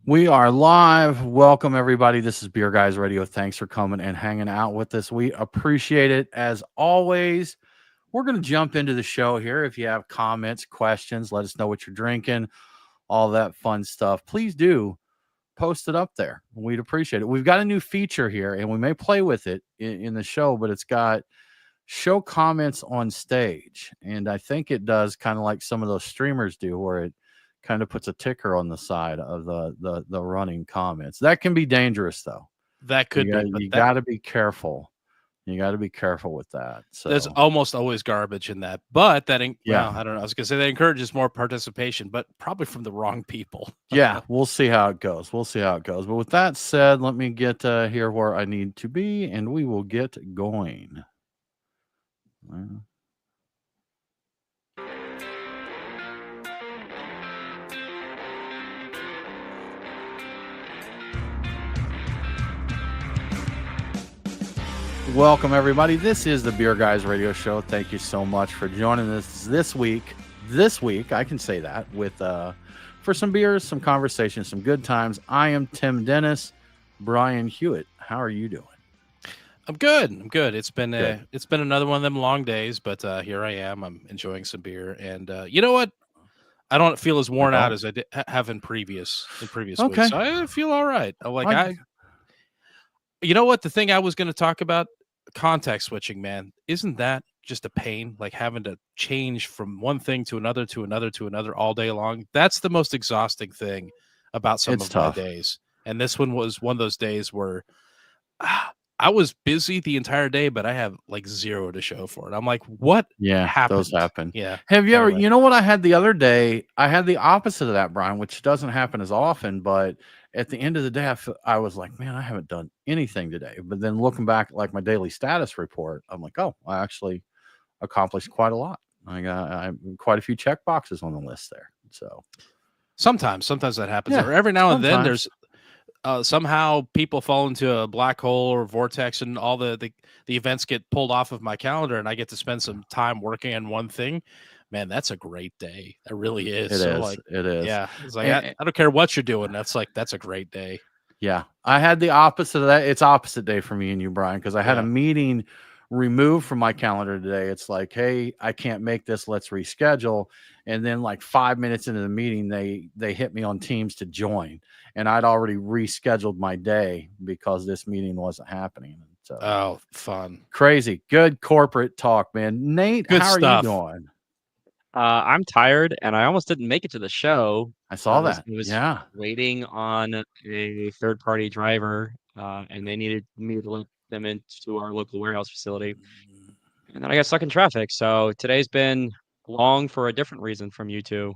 We are live. Welcome, everybody. This is Beer Guys Radio. Thanks for coming and hanging out with us. We appreciate it as always. We're going to jump into the show here. If you have comments, questions, let us know what you're drinking, all that fun stuff. Please do post it up there. We'd appreciate it. We've got a new feature here, and we may play with it in the show, but it's got show comments on stage. And I think it does kind of like some of those streamers do, where it kind of puts a ticker on the side of the running comments. That can be dangerous, though. That could be. You got to be careful. You got to be careful with that. So there's almost always garbage in that, but I don't know. I was gonna say that encourages more participation, but probably from the wrong people. Yeah, we'll see how it goes. But with that said, let me get here where I need to be, and we will get going. Welcome, everybody. This is the Beer Guys Radio Show. Thank you so much for joining us this week. This week, I can say that with for some beers, some conversation, some good times. I am Tim Dennis. Brian Hewitt, how are you doing? I'm good. It's been another one of them long days, but here I am. I'm enjoying some beer, and you know what? I don't feel as worn out as I have in previous weeks. I feel all right. You know what? The thing I was going to talk about, context switching, man. Isn't that just a pain? Like having to change from one thing to another all day long. That's the most exhausting thing about some of my days. And this one was one of those days where I was busy the entire day, but I have like zero to show for it. I'm like, what happened? Those happen. Yeah. Have you ever, you know what I had the other day? I had the opposite of that, Brian, which doesn't happen as often, but at the end of the day, I was like, man, I haven't done anything today. But then looking back at like my daily status report, I'm like, oh, I actually accomplished quite a lot. I got quite a few check boxes on the list there. So sometimes that happens. Or every now and then there's somehow people fall into a black hole or vortex, and all the events get pulled off of my calendar, and I get to spend some time working on one thing. Man, that's a great day. That really is. It is. Yeah. It's like, I don't care what you're doing. That's a great day. Yeah. I had the opposite of that. It's opposite day for me and you, Brian, because I had a meeting removed from my calendar today. It's like, hey, I can't make this. Let's reschedule. And then like 5 minutes into the meeting, they hit me on Teams to join. And I'd already rescheduled my day because this meeting wasn't happening. So, fun. Crazy. Good corporate talk, man. Nate, how are you doing? I'm tired, and I almost didn't make it to the show. I saw that. I was waiting on a third-party driver, and they needed me to let them into our local warehouse facility. And then I got stuck in traffic. So today's been long for a different reason from you two.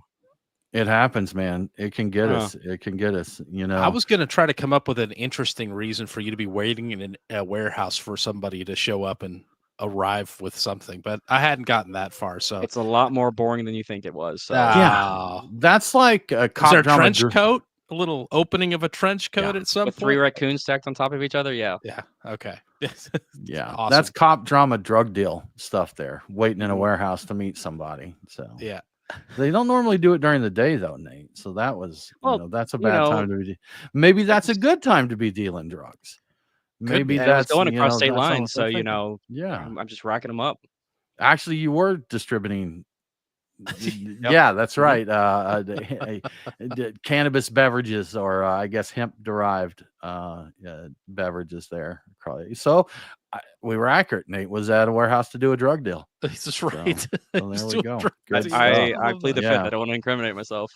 It happens, man. It can get us. It can get us, you know. I was going to try to come up with an interesting reason for you to be waiting in a warehouse for somebody to show up and arrive with something, but I hadn't gotten that far. So it's a lot more boring than you think it was. So. Yeah, that's like a trench coat, a little opening of a trench coat at some with point. 3 raccoons stacked on top of each other. Yeah. Okay. Yeah. Awesome. That's cop drama drug deal stuff there, waiting in a warehouse to meet somebody. So yeah. They don't normally do it during the day, though, Nate. So that was, that's a bad time to be. Maybe that's a good time to be dealing drugs. Maybe that's going across state lines. So, yeah, I'm just racking them up. Actually, you were distributing. Yeah, that's right. Cannabis beverages, or I guess hemp derived beverages there. So we were accurate. Nate was at a warehouse to do a drug deal. That's right. So there we go. I plead the fifth. I don't want to incriminate myself.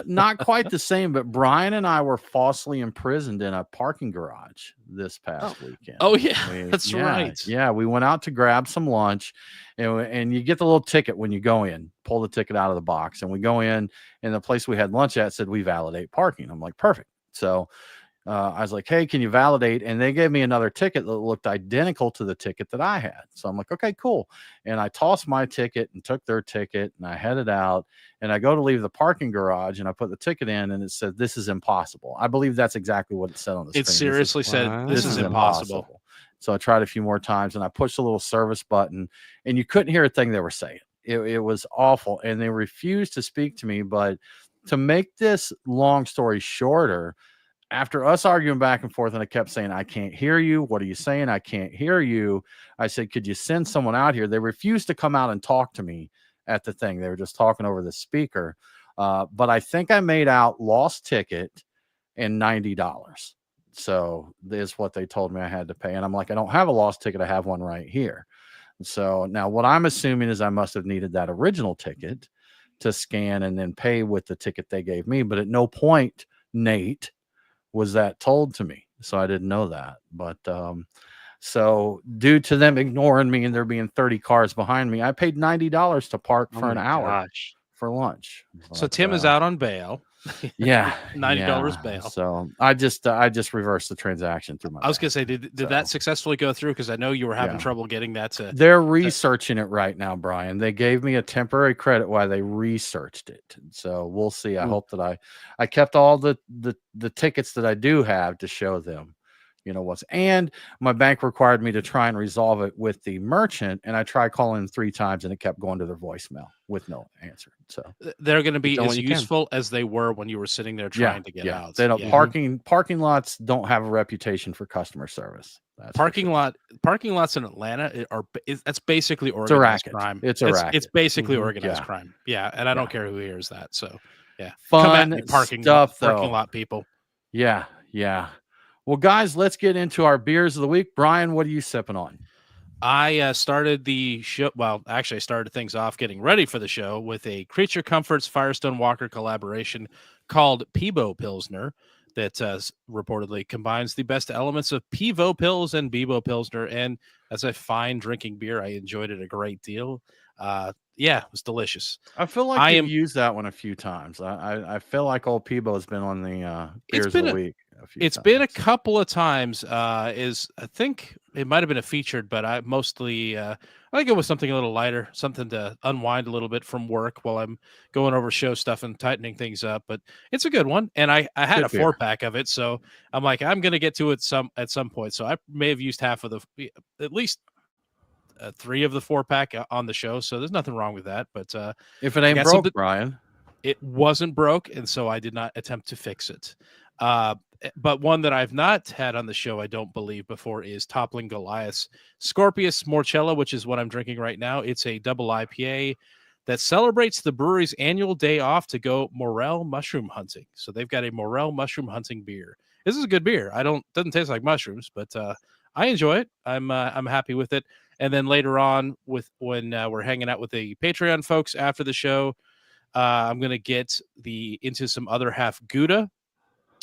Not quite the same, but Brian and I were falsely imprisoned in a parking garage this past weekend. Oh yeah, that's right. Yeah, we went out to grab some lunch, and you get the little ticket when you go in. Pull the ticket out of the box, and we go in, and the place we had lunch at said we validate parking. I'm like, perfect. So I was like, hey, can you validate? And they gave me another ticket that looked identical to the ticket that I had. So I'm like, okay, cool. And I tossed my ticket and took their ticket, and I headed out, and I go to leave the parking garage, and I put the ticket in, and it said, this is impossible. I believe that's exactly what it said on the screen. It seriously said, this is impossible. So I tried a few more times, and I pushed the little service button, and you couldn't hear a thing they were saying. It was awful, and they refused to speak to me, but to make this long story shorter, after us arguing back and forth, and I kept saying, I can't hear you. What are you saying? I can't hear you. I said, could you send someone out here? They refused to come out and talk to me at the thing. They were just talking over the speaker. But I think I made out lost ticket and $90. So this is what they told me I had to pay. And I'm like, I don't have a lost ticket. I have one right here. So now what I'm assuming is I must have needed that original ticket to scan and then pay with the ticket they gave me. But at no point, Nate, was that told to me. So I didn't know that. But so due to them ignoring me and there being 30 cars behind me, I paid $90 to park for an hour for lunch. So Tim is out on bail. Yeah, $90 bail. So I just reversed the transaction through my. I was gonna say, did that successfully go through? Because I know you were having trouble getting that to. They're researching it right now, Brian. They gave me a temporary credit while they researched it. So we'll see. I hope that I kept all the tickets that I do have to show them. You know what's, and my bank required me to try and resolve it with the merchant, and I tried calling 3 times and it kept going to their voicemail with no answer. So they're going to be as useful as they were when you were sitting there trying to get out. They don't, parking lots don't have a reputation for customer service. Parking lots in Atlanta that's basically organized crime. It's a racket. It's basically organized crime. Yeah, and I don't care who hears that. So yeah, fun parking lot people. Yeah. Well, guys, let's get into our beers of the week. Brian, what are you sipping on? I started the show. Well, actually, I started things off getting ready for the show with a Creature Comforts Firestone Walker collaboration called Peebo Pilsner that reportedly combines the best elements of Pevo Pils and Bebo Pilsner. And as a fine drinking beer, I enjoyed it a great deal. It was delicious. I feel like you've used that one a few times. I feel like old Peebo has been on the beers of the week. It's been a couple of times. I think it might have been a featured, but I mostly I think it was something a little lighter, something to unwind a little bit from work while I'm going over show stuff and tightening things up. But it's a good one, and I had a 4-pack of it, so I'm like, I'm going to get to it at some point. So I may have used half of at least 3 of the 4-pack on the show. So there's nothing wrong with that. But if it ain't broke, Brian, it wasn't broke, and so I did not attempt to fix it. But one that I've not had on the show, I don't believe before, is Toppling Goliath's Scorpius Morcella, which is what I'm drinking right now. It's a double IPA that celebrates the brewery's annual day off to go morel mushroom hunting. So they've got a morel mushroom hunting beer. This is a good beer. Doesn't taste like mushrooms, but I enjoy it. I'm happy with it. And then later on, when we're hanging out with the Patreon folks after the show, I'm gonna get into some other half Gouda,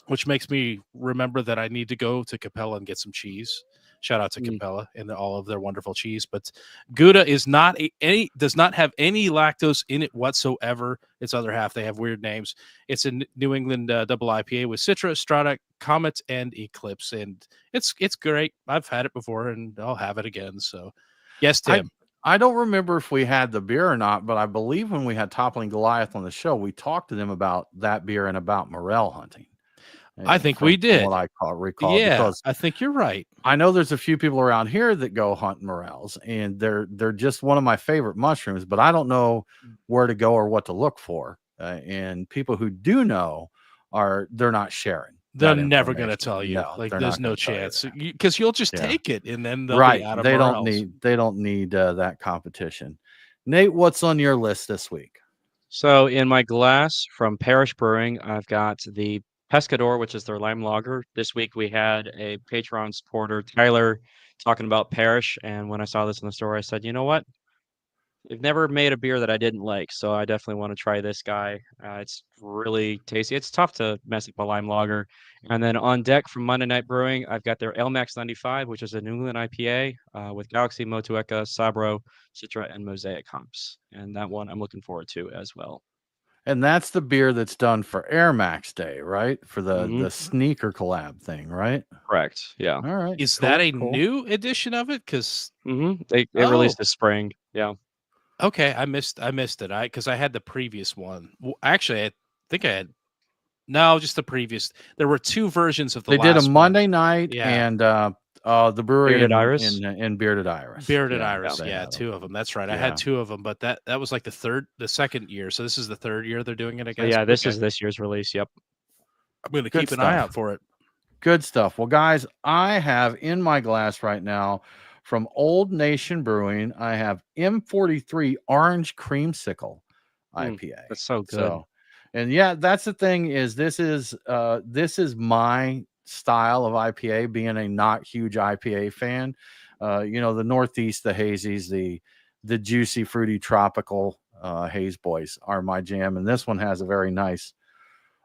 which makes me remember that I need to go to Capella and get some cheese. Shout out to Capella and all of their wonderful cheese. But Gouda does not have any lactose in it whatsoever. Its other half, they have weird names. It's a New England double IPA with Citra, Strata, Comet, and Eclipse, and it's great. I've had it before, and I'll have it again. So, yes, Tim. I don't remember if we had the beer or not, but I believe when we had Toppling Goliath on the show, we talked to them about that beer and about morel hunting. I think we did. What I recall. Yeah, because I think you're right. I know there's a few people around here that go hunt morels, and they're just one of my favorite mushrooms, but I don't know where to go or what to look for. And people who do know they're not sharing. They're never going to tell you. No, there's no chance because you'll just take it, and then they'll be out of morels. They don't need that competition. Nate, what's on your list this week? So in my glass from Parish Brewing, I've got the Pescador, which is their lime lager. This week we had a Patreon supporter, Tyler, talking about Parish, and when I saw this in the store, I said, you know what? I've never made a beer that I didn't like, so I definitely want to try this guy. It's really tasty. It's tough to mess up a lime lager. And then on deck from Monday Night Brewing, I've got their Ale Max 95, which is a New England IPA with Galaxy, Motueka, Sabro, Citra, and Mosaic hops. And that one I'm looking forward to as well. And that's the beer that's done for Air Max Day, right? For the sneaker collab thing, right? Correct. Yeah. All right. Is that a new edition of it? Because they released this spring. Yeah. Okay, I missed it. Because I had the previous one. Well, actually, I think I had just the previous. There were 2 versions of the. They did a Monday night and The brewery Bearded Iris? in Bearded Iris. Bearded Yeah, Iris, they yeah, had 'em. two of them. That's right. I Yeah. had two of them, but that was like the second year. So this is the third year they're doing it, I So guess. yeah, this Okay. is this year's release. Yep. I'm gonna Good keep an eye stuff. out for it. Good stuff. Well, guys, I have in my glass right now from Old Nation Brewing, I have M43 Orange Creamsicle IPA. That's so good. So, and yeah, that's the thing is this is my style of IPA, being a not huge IPA fan. The Northeast, the hazies, the juicy, fruity, tropical haze boys are my jam, and this one has a very nice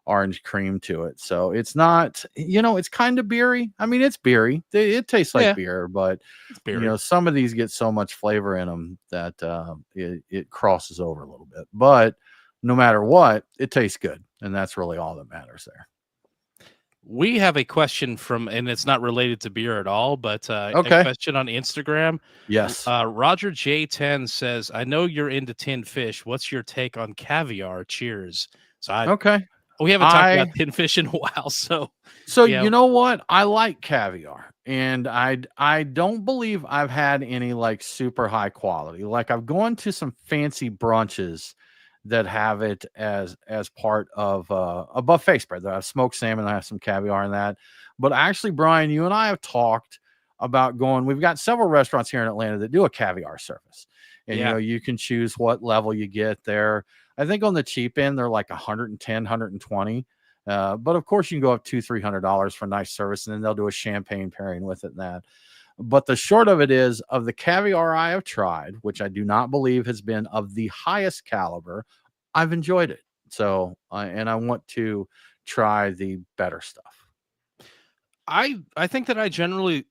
orange cream to it. So it's not, it's kind of beery. I mean, it's beery. It tastes like Yeah. beer, but It's beery. some of these get so much flavor in them that it crosses over a little bit. But no matter what, it tastes good, and that's really all that matters there. We have a question and it's not related to beer at all, but a Okay. question on Instagram. Yes. Roger J10 says, I know you're into tinned fish. What's your take on caviar? Cheers. So Okay. we haven't talked about tinned fish in a while. So you know what? I like caviar, and I don't believe I've had any like super high quality. Like I've gone to some fancy brunches that have it as part of a buffet spread. That have smoked salmon, I have some caviar in that. But actually, Brian, you and I have talked about going. We've got several restaurants here in Atlanta that do a caviar service, and you can choose what level you get there. I think on the cheap end they're like 110, 120. But of course you can go up $200-$300 for nice service, and then they'll do a champagne pairing with it and that. But the short of it is, of the caviar I have tried, which I do not believe has been of the highest caliber, I've enjoyed it. So, and I want to try the better stuff. I think that I generally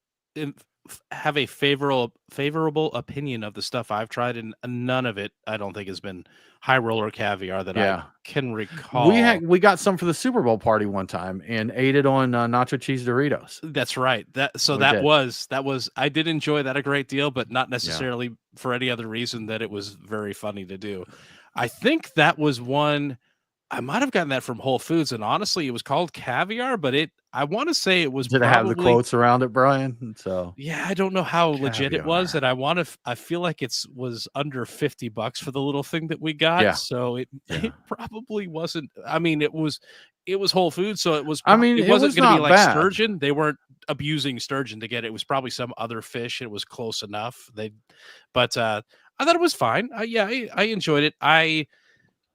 have a favorable opinion of the stuff I've tried, and none of it I don't think has been high roller caviar that I can recall. We got some for the Super Bowl party one time and ate it on nacho cheese Doritos. That's right. That was I did enjoy that a great deal, but not necessarily for any other reason that it was very funny to do. I think that was one. I might have gotten that from Whole Foods, and honestly, it was called caviar, but I want to say it was. Did it have the quotes around it, Brian? So yeah, I don't know how legit it was, and I feel like it was under $50 for the little thing that we got. Yeah. So it probably wasn't. I mean, it was Whole Foods, so it was. I mean, it wasn't going to be like bad. sturgeon. They weren't abusing sturgeon to get it. It was probably some other fish. It was close enough. But I thought it was fine. I enjoyed it. I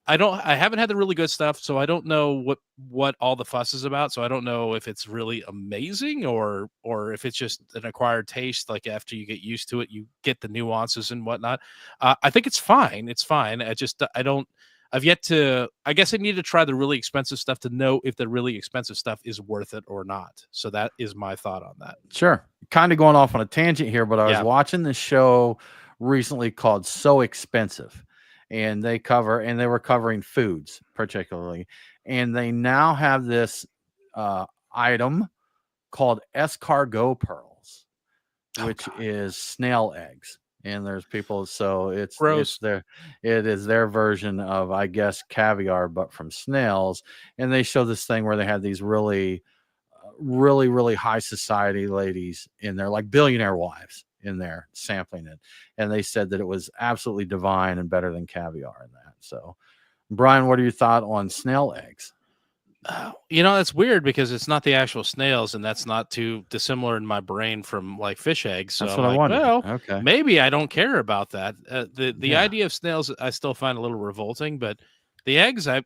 haven't had the really good stuff, so I don't know what all the fuss is about. So I don't know if it's really amazing or if it's just an acquired taste. Like after you get used to it, you get the nuances and whatnot. I think it's fine. It's fine. I've yet to. I guess I need to try the really expensive stuff to know if the really expensive stuff is worth it or not. So that is my thought on that. Sure. Kind of going off on a tangent here, but I was watching this show recently called So Expensive. And they were covering foods particularly, and they now have this item called escargot pearls, which is snail eggs. And there's people, so it is their version of, I guess, caviar, but from snails. And they show this thing where they had these really high society ladies in there, like billionaire wives in there sampling it, and they said that it was absolutely divine and better than caviar in that. So Brian, what are your thoughts on snail eggs? That's weird because it's not the actual snails, and that's not too dissimilar in my brain from like fish eggs. So that's what I wondered. Well, okay, maybe I don't care about that. The idea of snails I still find a little revolting, but the eggs, I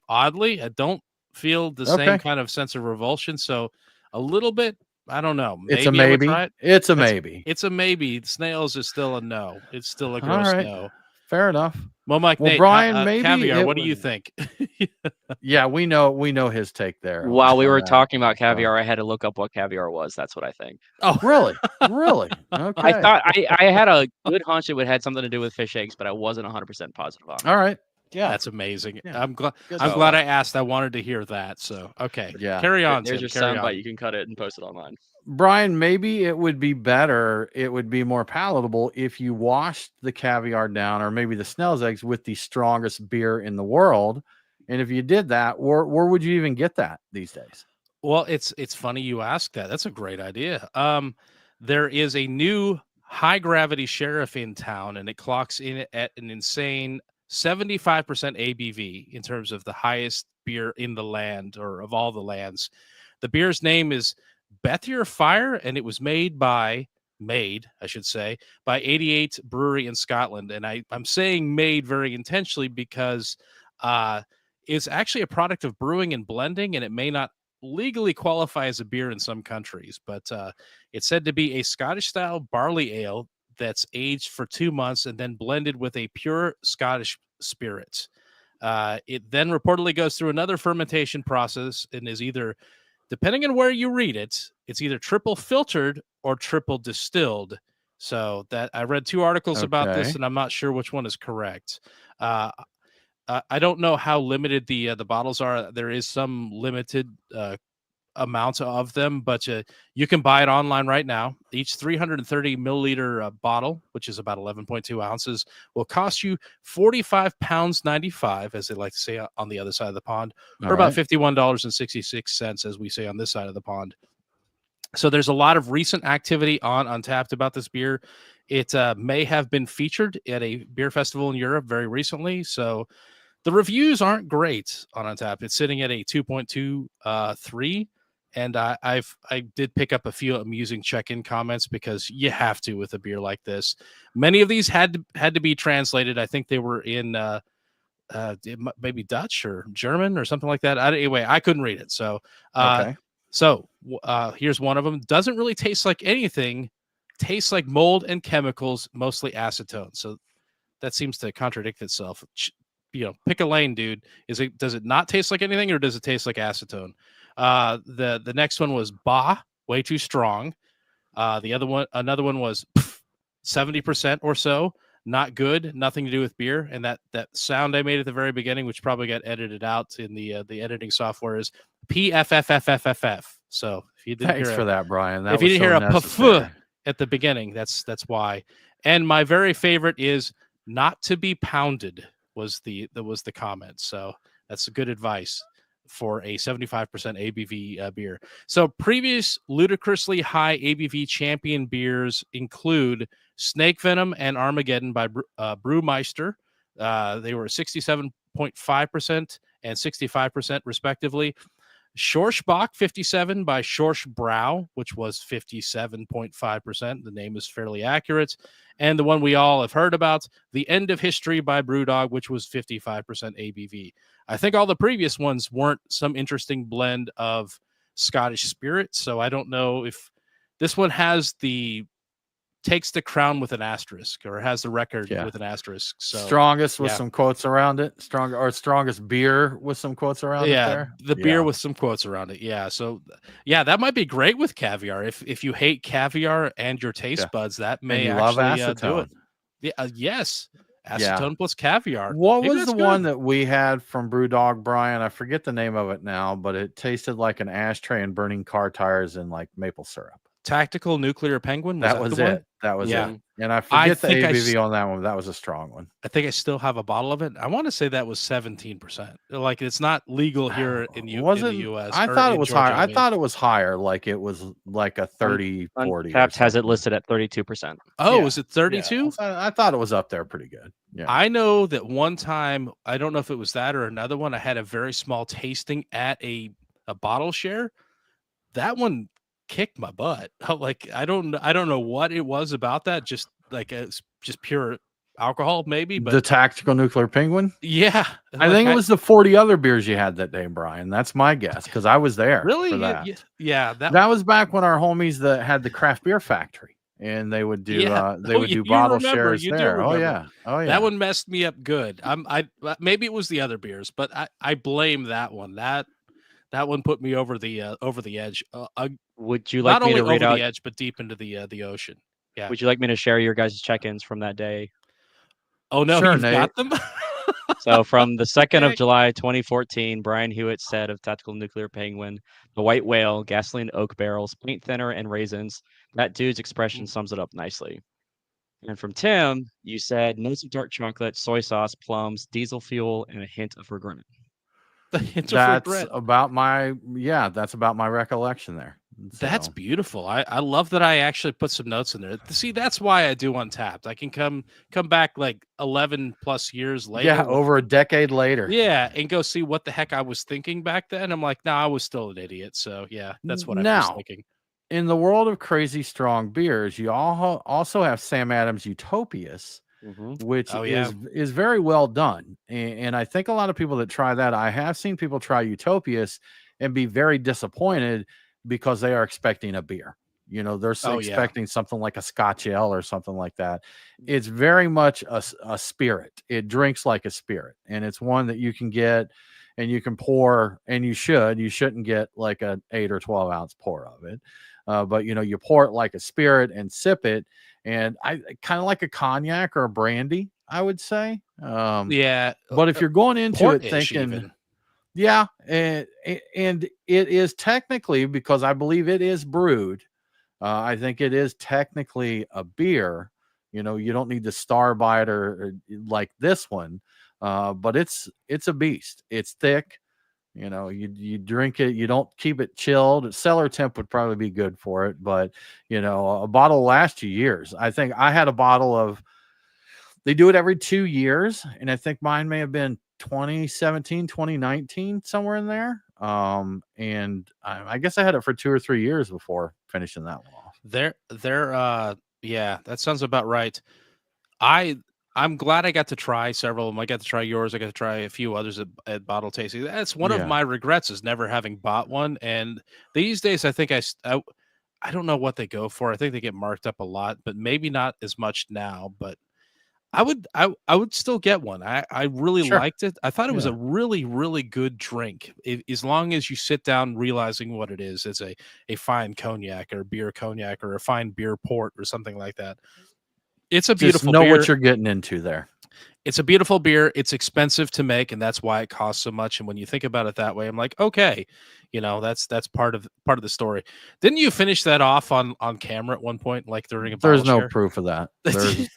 don't feel the same kind of sense of revulsion. So a little bit, I don't know. Maybe it's a maybe. It's a maybe. It's a maybe. Snails is still a no. It's still a gross no. Fair enough. Well, Nate, Brian, maybe caviar. What do you think? Yeah, we know his take there. While we were talking about caviar, I had to look up what caviar was. That's what I think. Oh, really? Really? Okay. I thought I had a good hunch it would have something to do with fish eggs, but I wasn't 100% positive on it. All right. Yeah, that's amazing. Yeah. I'm glad I asked. I wanted to hear that. So okay, carry on. There's your soundbite. You can cut it and post it online. Brian, maybe it would be better. It would be more palatable if you washed the caviar down, or maybe the snail's eggs, with the strongest beer in the world. And if you did that, where would you even get that these days? Well, it's funny you ask that. That's a great idea. there is a new high gravity sheriff in town, and it clocks in at an insane 75% ABV in terms of the highest beer in the land, or of all the lands. The beer's name is Bethier Fire, and it was made, I should say, by 88 Brewery in Scotland. And I'm saying made very intentionally because it's actually a product of brewing and blending, and it may not legally qualify as a beer in some countries, but it's said to be a Scottish style barley ale that's aged for 2 months and then blended with a pure Scottish spirit. It then reportedly goes through another fermentation process and is either, depending on where you read it, it's either triple filtered or triple distilled. So that I read 2 articles about this, Okay. and I'm not sure which one is correct. I don't know how limited the bottles are. There is some limited amount of them, but you can buy it online right now. Each 330 milliliter bottle, which is about 11.2 ounces, will cost you £45.95, as they like to say on the other side of the pond, or about $51.66, as we say on this side of the pond. So there's a lot of recent activity on Untappd about this beer. It may have been featured at a beer festival in Europe very recently. So the reviews aren't great on Untappd. It's sitting at a 2.23. And I did pick up a few amusing check-in comments, because you have to with a beer like this. Many of these had to be translated. I think they were in maybe Dutch or German or something like that. Anyway, I couldn't read it. So Okay. So here's one of them. Doesn't really taste like anything. Tastes like mold and chemicals, mostly acetone. So that seems to contradict itself. Pick a lane, dude. Does it not taste like anything, or does it taste like acetone? The next one was Bah, way too strong. Another one was 70% or so, not good, nothing to do with beer. And that sound I made at the very beginning, which probably got edited out in the editing software, is PFFFFFF. So if you didn't Thanks for that, Brian. That if you was didn't hear so a necessary. puff at the beginning, that's why. And my very favorite is not to be pounded was the comment. So that's good advice for a 75% ABV beer. So previous ludicrously high ABV champion beers include Snake Venom and Armageddon by Brewmeister. They were 67.5% and 65% respectively. Schorschbach 57 by Schorschbrau, which was 57.5%. The name is fairly accurate. And the one we all have heard about, The End of History by Brewdog, which was 55% ABV. I think all the previous ones weren't some interesting blend of Scottish spirit. So I don't know if this one takes the crown with an asterisk, or has the record with an asterisk. So strongest with some quotes around it. Strongest beer with some quotes around it there. The beer with some quotes around it. Yeah. So that might be great with caviar. If you hate caviar and your taste buds, that may actually do it. Yeah. Yes. Acetone plus caviar. What was the one that we had from Brewdog, Brian? I forget the name of it now, but it tasted like an ashtray and burning car tires and like maple syrup. Tactical Nuclear Penguin. That was it. That was it. And I forget the ABV on that one. That was a strong one. I think I still have a bottle of it. I want to say that was 17%. Like, it's not legal here in the U.S. I thought it was higher. I thought it was higher. Like it was like a 30, 40. Untappd has it listed at 32%. Oh, is it 32? I thought it was up there pretty good. Yeah. I know that one time, I don't know if it was that or another one, I had a very small tasting at a bottle share. That one kicked my butt. Like, I don't know what it was about that. Just like it's just pure alcohol, maybe. But the Tactical Nuclear Penguin. Yeah, I think it was the 40 other beers you had that day, Brian. That's my guess, because I was there. Really? For that. Yeah. That was back when our homies that had the craft beer factory, and they would do do bottle shares there. Oh yeah. That one messed me up good. I maybe it was the other beers, but I blame that one. That one put me over the edge. Would you like me to read out over the edge, but deep into the ocean? Yeah. Would you like me to share your guys' check-ins from that day? Oh no, sure, you've Nate. got them. So from the 2nd of July, 2014, Brian Hewitt said of Tactical Nuclear Penguin, the white whale, gasoline oak barrels, paint thinner, and raisins. That dude's expression sums it up nicely. And from Tim, you said notes of dark chocolate, soy sauce, plums, diesel fuel, and a hint of regret. That's about my recollection there. That's So beautiful. I love that I actually put some notes in there. See, that's why I do Untapped. I can come back like 11 plus years later yeah, with over a decade later. yeah, and go see what the heck I was thinking back then. I'm like, no, I was still an idiot. So yeah, that's what I was Now, thinking. in the world of crazy strong beers, you all also have Sam Adams Utopias, Mm-hmm. which Oh yeah. is very well done. And I think a lot of people that try that, I have seen people try Utopias and be very disappointed because they are expecting a beer. You know, they're Oh yeah. expecting something like a Scotch ale or something like that. It's very much a spirit. It drinks like a spirit, and it's one that you can get and you can pour, and you shouldn't get like an 8 or 12 ounce pour of it. But you know, you pour it like a spirit and sip it, and I kind of like a cognac or a brandy, I would say. Yeah. But if you're going into it Port-ish thinking, even. yeah, and it is technically, because I believe it is brewed. I think it is technically a beer. You know, you don't need the star bite or like this one, but it's a beast. It's thick. You know, you drink it, you don't keep it chilled. Cellar temp would probably be good for it, but you know, a bottle will last you years. I think I had a bottle of, they do it every 2 years, and I think mine may have been 2017, 2019, somewhere in there. And I guess I had it for 2 or 3 years before finishing that one off. They're yeah, that sounds about right. I I'm glad I got to try several of them. I got to try yours. I got to try a few others at bottle tasting. That's one of Yeah, my regrets is never having bought one. And these days, I think I don't know what they go for. I think they get marked up a lot, but maybe not as much now. But I would still get one. I really sure. liked it. I thought it was a Yeah. really good drink. As long as you sit down realizing what it is, it's a fine cognac or beer cognac or a fine beer port or something like that. It's a Just beautiful know what beer. you're getting into there. It's a beautiful beer. It's expensive to make, and that's why it costs so much. And when you think about it that way, I'm like, okay, that's part of the story. Didn't you finish that off on camera at one point, like during a bottle There's no share? proof of that.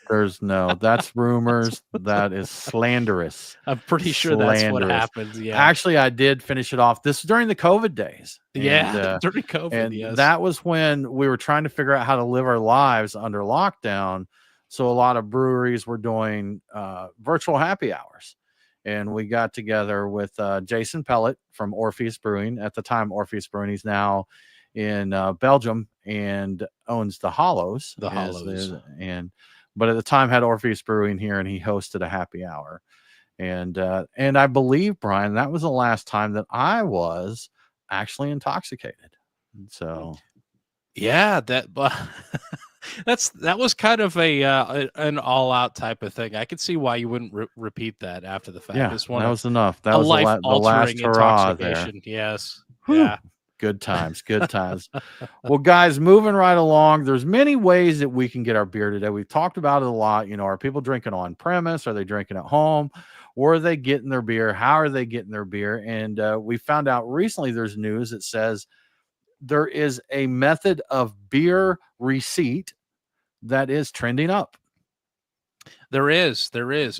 There's no, that's rumors. That is slanderous. I'm pretty sure that's what Slanderous. happened. Yeah, Actually, I did finish it off. This was during the COVID days. yeah, during COVID. And Yes, that was when we were trying to figure out how to live our lives under lockdown. So a lot of breweries were doing virtual happy hours. And we got together with Jason Pellet from Orpheus Brewing. At the time, Orpheus Brewing, he's now in Belgium and owns the Hollows. the Hollows. But at the time had Orpheus Brewing here, and he hosted a happy hour. And I believe, Brian, that was the last time that I was actually intoxicated. So Yeah, that was kind of an all out type of thing. I could see why you wouldn't repeat that after the fact. yeah, Just that want was enough. That a was life the last altering hurrah there. intoxication. Yes. Whew. Yeah. Good times, good times. Well, guys, moving right along, there's many ways that we can get our beer today. We've talked about it a lot. You know, are people drinking on premise? Are they drinking at home? Or are they getting their beer? How are they getting their beer? And we found out recently there's news that says there is a method of beer receipt that is trending up. There is.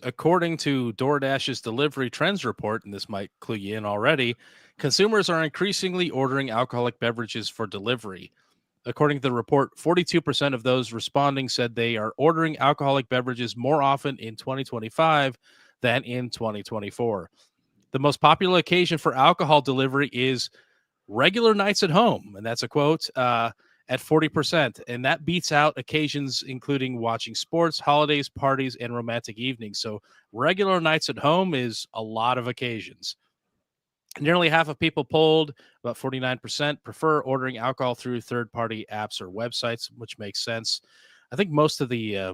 According to DoorDash's delivery trends report, and this might clue you in already, consumers are increasingly ordering alcoholic beverages for delivery. According to the report, 42% of those responding said they are ordering alcoholic beverages more often in 2025 than in 2024. The most popular occasion for alcohol delivery is regular nights at home, and that's a quote, at 40%. And that beats out occasions including watching sports, holidays, parties, and romantic evenings. So regular nights at home is a lot of occasions. Nearly half of people polled, about 49%, prefer ordering alcohol through third-party apps or websites, which makes sense. I think most of the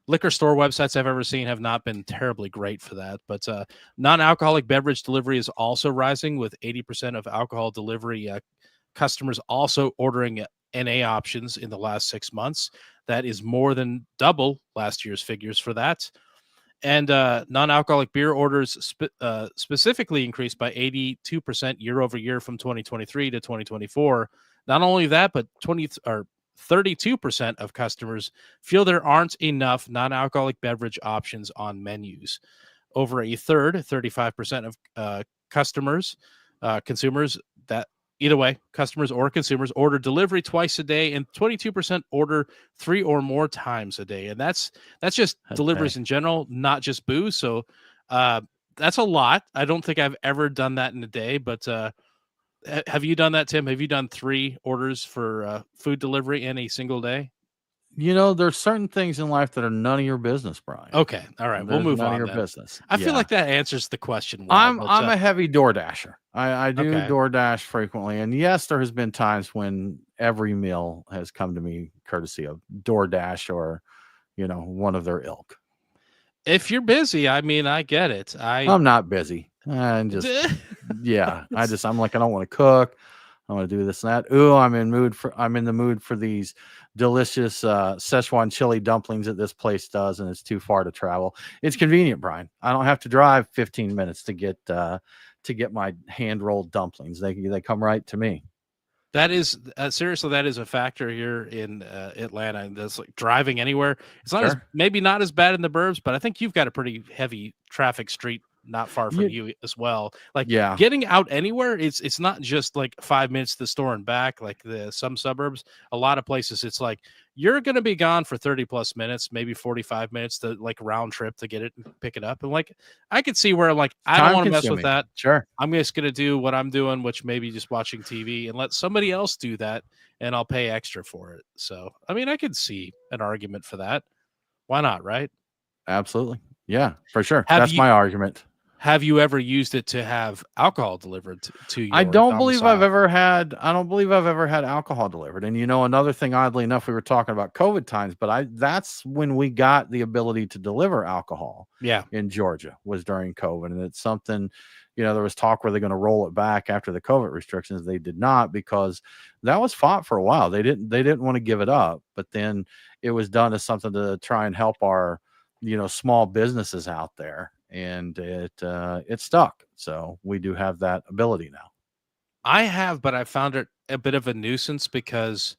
liquor store websites I've ever seen have not been terribly great for that. But non-alcoholic beverage delivery is also rising, with 80% of alcohol delivery customers also ordering NA options in the last 6 months. That is more than double last year's figures for that. And non-alcoholic beer orders specifically increased by 82% year over year from 2023 to 2024. Not only that, but 32% of customers feel there aren't enough non-alcoholic beverage options on menus. Over a third, 35% of consumers, that Either way, customers or consumers order delivery twice a day, and 22% order 3 or more times a day. And that's just deliveries in general, not just booze. So that's a lot. I don't think I've ever done that in a day, but have you done that, Tim? Have you done 3 orders for food delivery in a single day? There's certain things in life that are none of your business, Brian. Okay, all right, we'll There's move none of on your then. business. I feel Yeah. like that answers the question well. I'm a heavy DoorDasher. I do Okay. DoorDash frequently, and yes, there has been times when every meal has come to me courtesy of DoorDash or one of their ilk. If you're busy, I mean, I get it. I'm not busy. I'm just I'm like, I don't want to cook. I want to do this and that. Ooh, I'm in the mood for these delicious Szechuan chili dumplings that this place does, and it's too far to travel. It's convenient, Brian. I don't have to drive 15 minutes to get my hand rolled dumplings. They come right to me. That is seriously, that is a factor here in Atlanta. And that's like driving anywhere. It's not maybe not as bad in the burbs, but I think you've got a pretty heavy traffic street not far from you as well. Like getting out anywhere, it's not just like 5 minutes to the store and back. Like some suburbs, a lot of places, it's like you're going to be gone for 30 plus minutes, maybe 45 minutes to like round trip to get it and pick it up. And like, I could see where like, I don't want to mess with that. Sure. I'm just going to do what I'm doing, which maybe just watching TV, and let somebody else do that. And I'll pay extra for it. So, I mean, I could see an argument for that. Why not? Right. Absolutely. Yeah, for sure. That's my argument. Have you ever used it to have alcohol delivered to you? I don't believe I've ever had alcohol delivered. And another thing, oddly enough, we were talking about COVID times, but that's when we got the ability to deliver alcohol. Yeah. In Georgia was during COVID. And it's something, there was talk were they going to roll it back after the COVID restrictions. They did not, because that was fought for a while. They didn't want to give it up, but then it was done as something to try and help our, small businesses out there. And it stuck. So we do have that ability now. I have, but I found it a bit of a nuisance because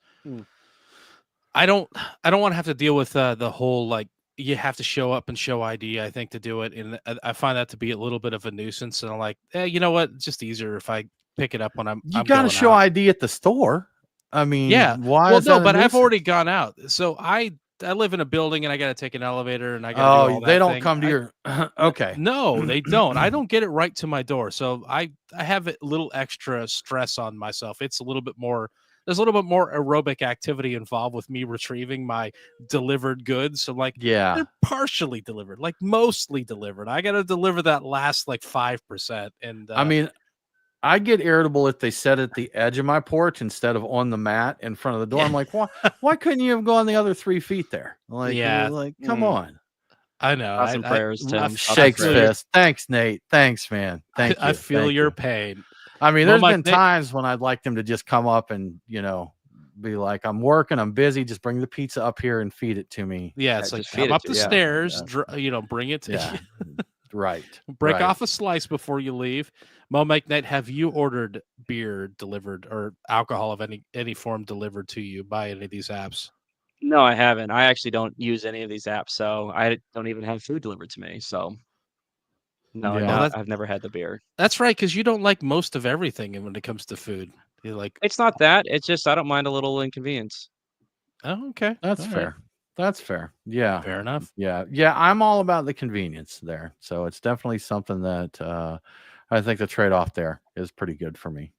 I don't want to have to deal with the whole, like, you have to show up and show ID, I think, to do it. And I find that to be a little bit of a nuisance. And I'm like, you know what? It's just easier if I pick it up when I'm got to show ID at the store. I mean, why? Well, no, but I've already gone out. So I live in a building and I got to take an elevator and I got to do all that. They don't come to your okay. No, they don't. I don't get it right to my door. So I have a little extra stress on myself. It's a little bit more, there's a little bit more aerobic activity involved with me retrieving my delivered goods. So like, they're partially delivered, like mostly delivered. I got to deliver that last like 5%. And I mean, I get irritable if they set it at the edge of my porch instead of on the mat in front of the door. I'm like, why couldn't you have gone the other 3 feet there? Like, come on. I know. Some prayers, Tim. Shakes fist. Thanks, Nate. Thanks, man. Thank you. I feel your pain. I mean, there's been times when I'd like them to just come up and, be like, I'm working, I'm busy, just bring the pizza up here and feed it to me. Yeah, it's like, come up the stairs, bring it to Right. Break off a slice before you leave. Mo McKnight, have you ordered beer delivered or alcohol of any form delivered to you by any of these apps? No, I haven't. I actually don't use any of these apps, so I don't even have food delivered to me. So no, I've never had the beer. That's right, because you don't like most of everything when it comes to food. You like, it's not that. It's just I don't mind a little inconvenience. Oh, okay. That's fair. Right. That's fair. Yeah. Fair enough. Yeah. I'm all about the convenience there. So it's definitely something that I think the trade-off there is pretty good for me.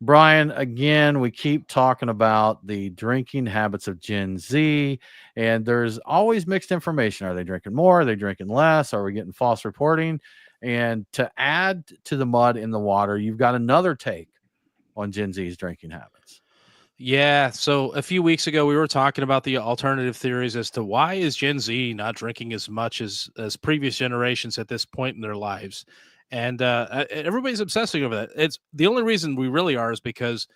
Brian, again, we keep talking about the drinking habits of Gen Z, and there's always mixed information. Are they drinking more? Are they drinking less? Are we getting false reporting? And to add to the mud in the water, you've got another take on Gen Z's drinking habits. Yeah, so a few weeks ago, we were talking about the alternative theories as to why is Gen Z not drinking as much as previous generations at this point in their lives. And everybody's obsessing over that. It's the only reason we really are is because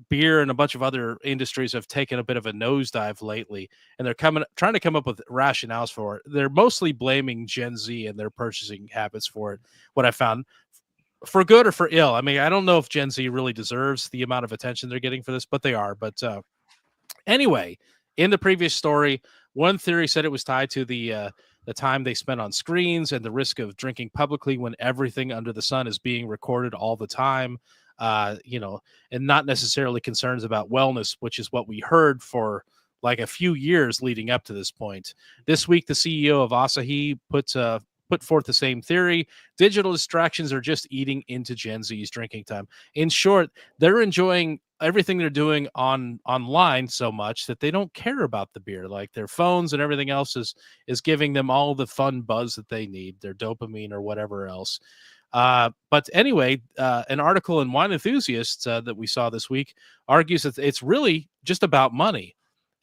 beer and a bunch of other industries have taken a bit of a nosedive lately, and they're trying to come up with rationales for it. They're mostly blaming Gen Z and their purchasing habits for it. What I found, for good or for ill. I mean, I don't know if Gen Z really deserves the amount of attention they're getting for this, but they are. But anyway, in the previous story, one theory said it was tied to the time they spent on screens and the risk of drinking publicly when everything under the sun is being recorded all the time. you know, and not necessarily concerns about wellness, which is what we heard for like a few years leading up to this point. This week, the CEO of Asahi put forth the same theory. Digital distractions are just eating into Gen Z's drinking time. In short, they're enjoying everything they're doing online so much that they don't care about the beer. Like their phones and everything else is giving them all the fun buzz that they need, their dopamine or whatever else. But anyway, an article in Wine Enthusiast that we saw this week argues that it's really just about money.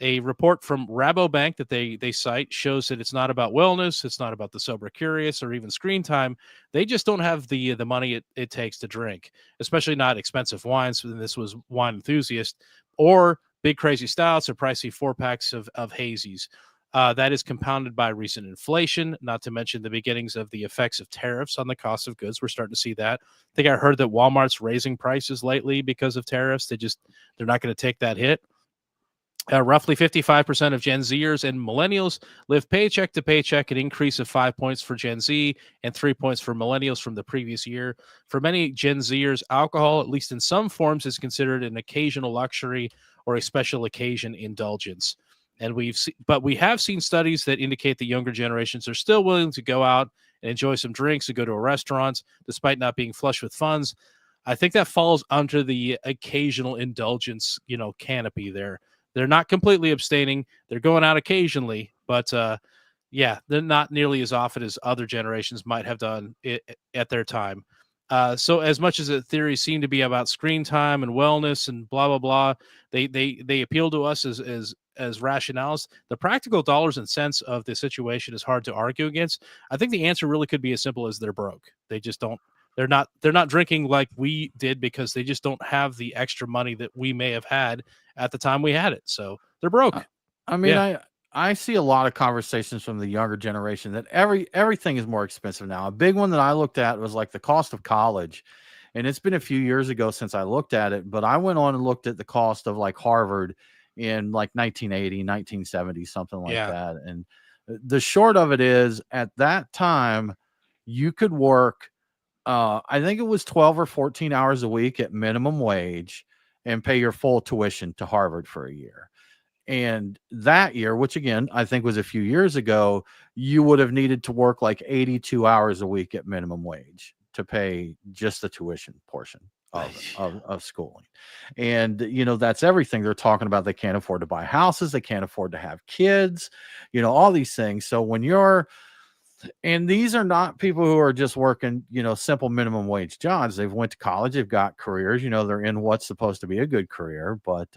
A report from Rabobank that they cite shows that it's not about wellness, it's not about the sober curious or even screen time. They just don't have the money it takes to drink, especially not expensive wines. And this was Wine Enthusiast, or big crazy stouts or pricey 4-packs of hazies. That is compounded by recent inflation, not to mention the beginnings of the effects of tariffs on the cost of goods. We're starting to see that. I think I heard that Walmart's raising prices lately because of tariffs. They're not going to take that hit. Roughly 55% of Gen Zers and millennials live paycheck to paycheck, an increase of 5 points for Gen Z and 3 points for millennials from the previous year. For many Gen Zers, alcohol, at least in some forms, is considered an occasional luxury or a special occasion indulgence. And we have seen studies that indicate that younger generations are still willing to go out and enjoy some drinks and go to a restaurant despite not being flush with funds. I think that falls under the occasional indulgence, canopy there. They're not completely abstaining. They're going out occasionally, but yeah, they're not nearly as often as other generations might have done at their time. So as much as the theories seem to be about screen time and wellness and blah, blah, blah, they appeal to us as rationales. The practical dollars and cents of the situation is hard to argue against. I think the answer really could be as simple as they're broke. They just don't. They're not drinking like we did because they just don't have the extra money that we may have had at the time we had it. So they're broke. I mean, I see a lot of conversations from the younger generation that everything is more expensive now. A big one that I looked at was like the cost of college. And it's been a few years ago since I looked at it, but I went on and looked at the cost of like Harvard in like 1980, 1970, something like that. And the short of it is at that time, you could work I think it was 12 or 14 hours a week at minimum wage and pay your full tuition to Harvard for a year. And that year, which again, I think was a few years ago, you would have needed to work like 82 hours a week at minimum wage to pay just the tuition portion of schooling. And, that's everything they're talking about. They can't afford to buy houses. They can't afford to have kids, all these things. So when and these are not people who are just working, simple minimum wage jobs. They've went to college, they've got careers, they're in what's supposed to be a good career, but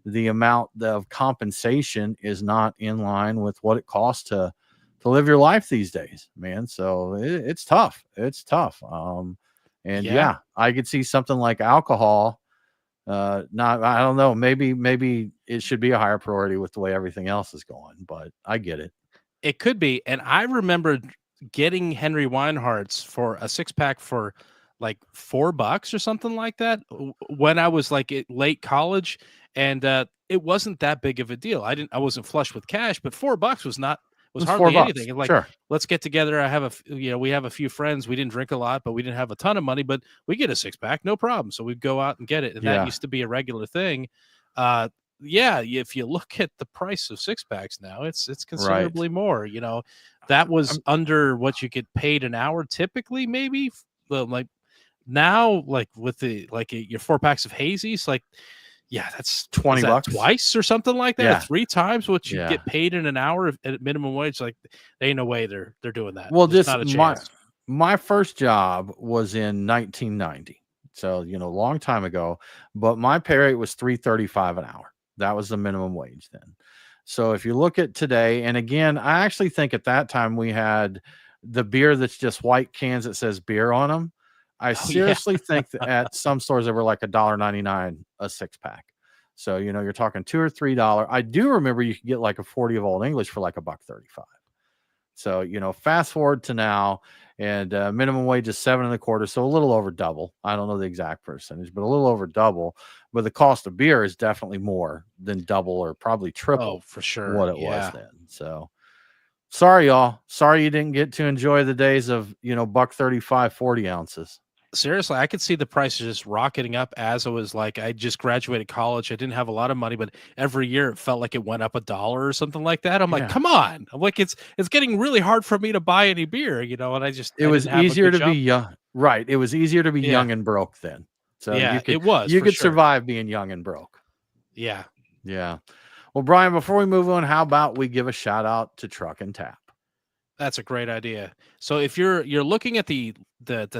the amount of compensation is not in line with what it costs to live your life these days, man. So it's tough. It's tough. And I could see something like alcohol. I don't know. Maybe it should be a higher priority with the way everything else is going, but I get it. It could be. And I remember getting Henry Weinhardt's for a 6-pack for like $4 or something like that when I was like at late college. And it wasn't that big of a deal. I wasn't flush with cash, but $4 was hardly anything. And like, sure. Let's get together. We have a few friends. We didn't drink a lot, but we didn't have a ton of money, but we get a 6-pack, no problem. So we'd go out and get it. And that used to be a regular thing. If you look at the price of 6-packs now, it's considerably more. That was under what you get paid an hour typically, maybe. Like now, like with your 4-packs of hazies, like that's $20 twice or something like that. Yeah. 3 times what you get paid in an hour at minimum wage. Like there ain't no way they're doing that. Well, just not a chance. My first job was in 1990, so a long time ago. But my pay rate was $3.35 an hour. That was the minimum wage then. So if you look at today, and again, I actually think at that time we had the beer that's just white cans that says beer on them. I seriously think that at some stores they were like $1.99 a 6-pack. So, you're talking $2 or $3. I do remember you could get like a 40 of Old English for like $1.35. So, fast forward to now, and minimum wage is 7.25, so a little over double. I don't know the exact percentage, but a little over double. But the cost of beer is definitely more than double or probably triple for sure what it was then. So sorry, y'all. Sorry you didn't get to enjoy the days of $1.35, 40 ounces. Seriously, I could see the prices just rocketing up as I just graduated college. I didn't have a lot of money, but every year it felt like it went up $1 or something like that. I'm like, Yeah. come on. I'm like, it's getting really hard for me to buy any beer, and I It was didn't have a easier good to be job. young. Right. It was easier to be Yeah. young and broke then. So Yeah, it was you for could sure. survive being young and broke. Yeah. Yeah. Well, Brian, before we move on, how about we give a shout out to Truck and Tap? That's a great idea. So if you're looking at the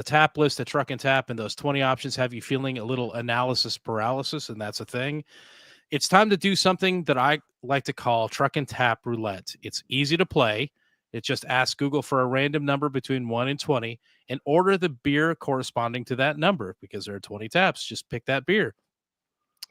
tap list at Truck and Tap, and those 20 options have you feeling a little analysis paralysis, and that's a thing, it's time to do something that I like to call Truck and Tap Roulette. It's easy to play. It just asks Google for a random number between 1 and 20 and order the beer corresponding to that number, because there are 20 taps. Just pick that beer.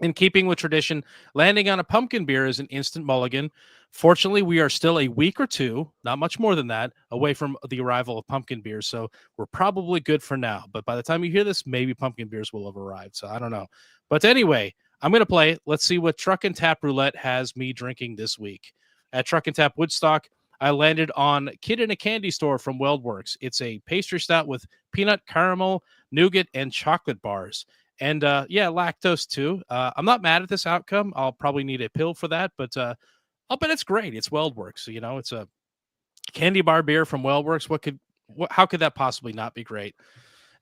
In keeping with tradition, landing on a pumpkin beer is an instant mulligan. Fortunately, we are still a week or two, not much more than that, away from the arrival of pumpkin beer. So we're probably good for now. But by the time you hear this, maybe pumpkin beers will have arrived. So I don't know. But anyway, I'm going to play it. Let's see what Truck and Tap Roulette has me drinking this week. At Truck and Tap Woodstock, I landed on Kid in a Candy Store from Weldworks. It's a pastry stout with peanut, caramel, nougat, and chocolate bars. And lactose too. I'm not mad at this outcome. I'll probably need a pill for that, but I'll bet it's great. It's Weldworks. It's a candy bar beer from Weldworks. How could that possibly not be great?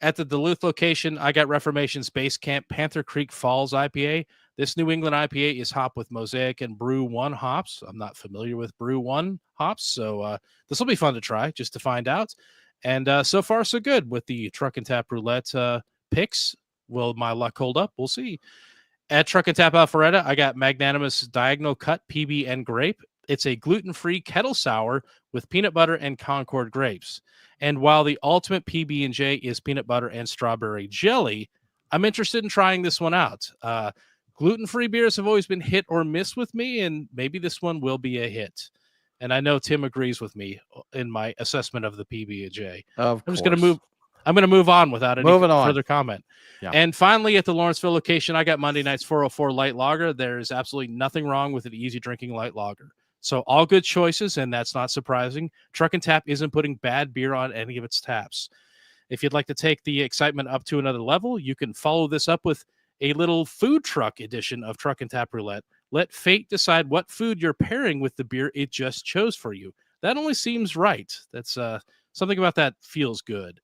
At the Duluth location, I got Reformation's Base Camp Panther Creek Falls IPA. This New England IPA is hopped with Mosaic and Brew 1 hops. I'm not familiar with Brew 1 hops, so this will be fun to try just to find out. And so far, so good with the Truck and Tap Roulette picks. Will my luck hold up? We'll see. At Truck and Tap Alpharetta, I got Magnanimous Diagonal Cut PB and Grape. It's a gluten-free kettle sour with peanut butter and Concord grapes. And while the ultimate PB&J is peanut butter and strawberry jelly, I'm interested in trying this one out. Gluten-free beers have always been hit or miss with me, and maybe this one will be a hit. And I know Tim agrees with me in my assessment of the PB&J. Of course. I'm going to move on without any further comment. Yeah. And finally, at the Lawrenceville location, I got Monday Night's 404 Light Lager. There's absolutely nothing wrong with an easy drinking light lager. So all good choices, and that's not surprising. Truck and Tap isn't putting bad beer on any of its taps. If you'd like to take the excitement up to another level, you can follow this up with a little food truck edition of Truck and Tap Roulette. Let fate decide what food you're pairing with the beer it just chose for you. That only seems right. That's something about that feels good.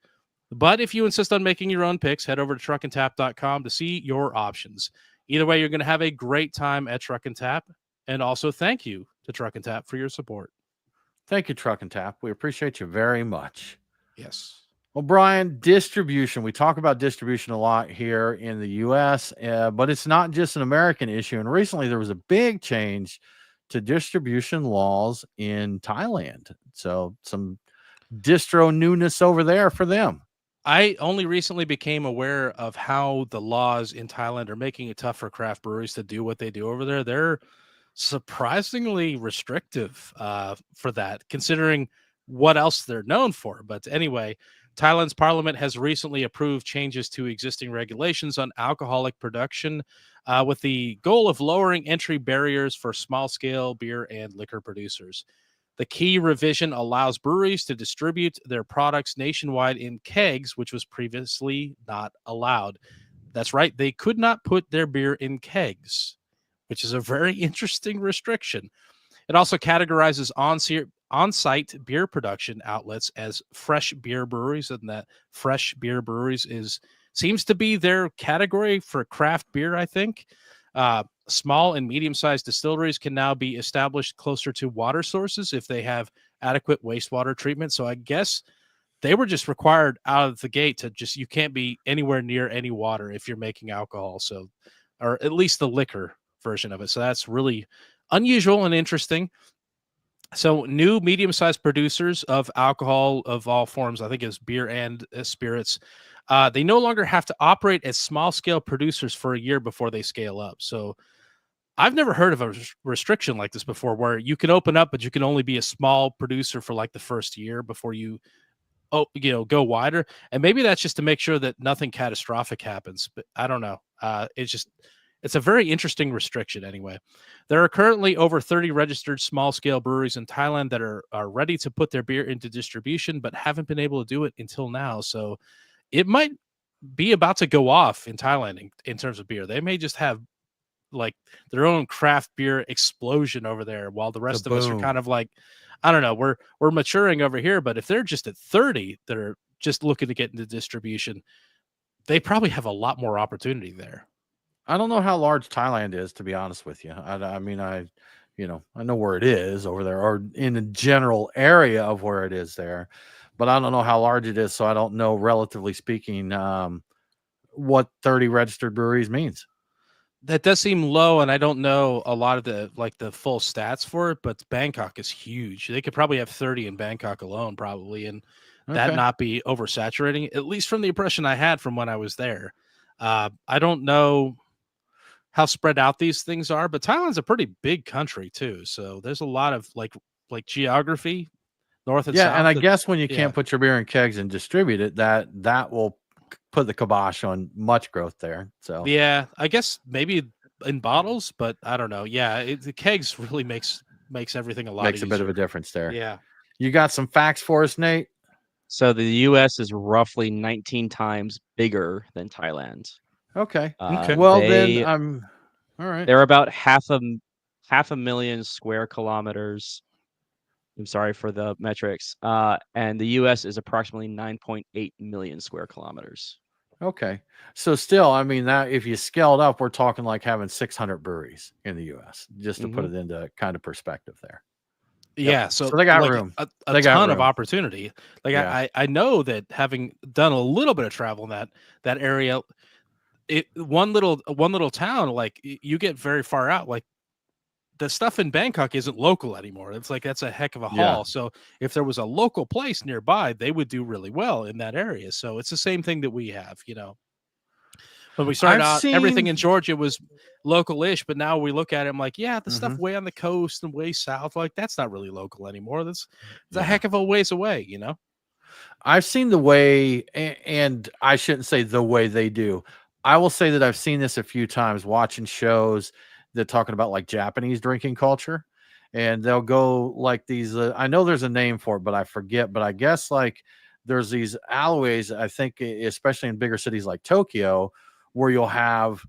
But if you insist on making your own picks, head over to truckandtap.com to see your options. Either way, you're going to have a great time at Truck and Tap. And also thank you to Truck and Tap for your support. Thank you, Truck and Tap. We appreciate you very much. Yes. Well, Brian, distribution. We talk about distribution a lot here in the U.S., but it's not just an American issue. And recently there was a big change to distribution laws in Thailand. So some distro newness over there for them. I only recently became aware of how the laws in Thailand are making it tough for craft breweries to do what they do over there. They're surprisingly restrictive for that, considering what else they're known for. But anyway, Thailand's parliament has recently approved changes to existing regulations on alcoholic production with the goal of lowering entry barriers for small-scale beer and liquor producers. The key revision allows breweries to distribute their products nationwide in kegs, which was previously not allowed. That's right. They could not put their beer in kegs, which is a very interesting restriction. It also categorizes on-site beer production outlets as fresh beer breweries, and that fresh beer breweries seems to be their category for craft beer, I think. Small and medium-sized distilleries can now be established closer to water sources if they have adequate wastewater treatment. So I guess they were just required out of the gate to you can't be anywhere near any water if you're making alcohol. So, or at least the liquor version of it. So that's really unusual and interesting. So new medium-sized producers of alcohol of all forms, I think is beer and spirits, they no longer have to operate as small-scale producers for a year before they scale up. So I've never heard of a restriction like this before, where you can open up, but you can only be a small producer for like the first year before you go wider. And maybe that's just to make sure that nothing catastrophic happens. But I don't know. It's a very interesting restriction anyway. There are currently over 30 registered small-scale breweries in Thailand that are ready to put their beer into distribution, but haven't been able to do it until now. So it might be about to go off in Thailand in terms of beer. They may just have like their own craft beer explosion over there, while the rest of us are boom. kind of like, I don't know, we're maturing over here. But if they're just at 30 that are just looking to get into distribution, they probably have a lot more opportunity there. I don't know how large Thailand is, to be honest with you. I mean, I know where it is over there, or in the general area of where it is there, but I don't know how large it is. So I don't know, relatively speaking, what 30 registered breweries means. That does seem low, and I don't know a lot of the full stats for it, but Bangkok is huge. They could probably have 30 in Bangkok alone, probably, and that Okay. not be oversaturating, at least from the impression I had from when I was there. I don't know how spread out these things are, but Thailand's a pretty big country too. So there's a lot of like geography, north and Yeah, and south. I guess when you Yeah. can't put your beer in kegs and distribute it, that will put the kibosh on much growth there. So Yeah, I guess maybe in bottles, but I don't know. Yeah, the kegs really makes everything a lot makes a bit of a easier. difference there. Yeah. You got some facts for us, Nate? So the U.S. is roughly 19 times bigger than Thailand. Okay. Okay. Well, then I'm all right. They're about half a million square kilometers. I'm sorry for the metrics. And the U.S. is approximately 9.8 million square kilometers. Okay. So still, I mean, that if you scaled up, we're talking like having 600 breweries in the US, just to put it into kind of perspective there. Yeah, Yep. so So they got like room. a They got ton of room. opportunity. Like Yeah. I know that having done a little bit of travel in that area, one little town, like you get very far out, like the stuff in Bangkok isn't local anymore. It's like that's a heck of a Yeah. haul. So if there was a local place nearby, they would do really well in that area. So it's the same thing that we have, When we started I've out, everything seen in Georgia was local-ish, but now we look at it, I'm like, yeah, the stuff Mhm. way on the coast and way south, like that's not really local anymore. It's a Yeah. heck of a ways away, I've seen the way, and I shouldn't say the way they do. I will say that I've seen this a few times watching shows that talking about like Japanese drinking culture, and they'll go like these. I know there's a name for it, but I forget. But I guess like there's these alleyways. I think, especially in bigger cities like Tokyo, where you'll have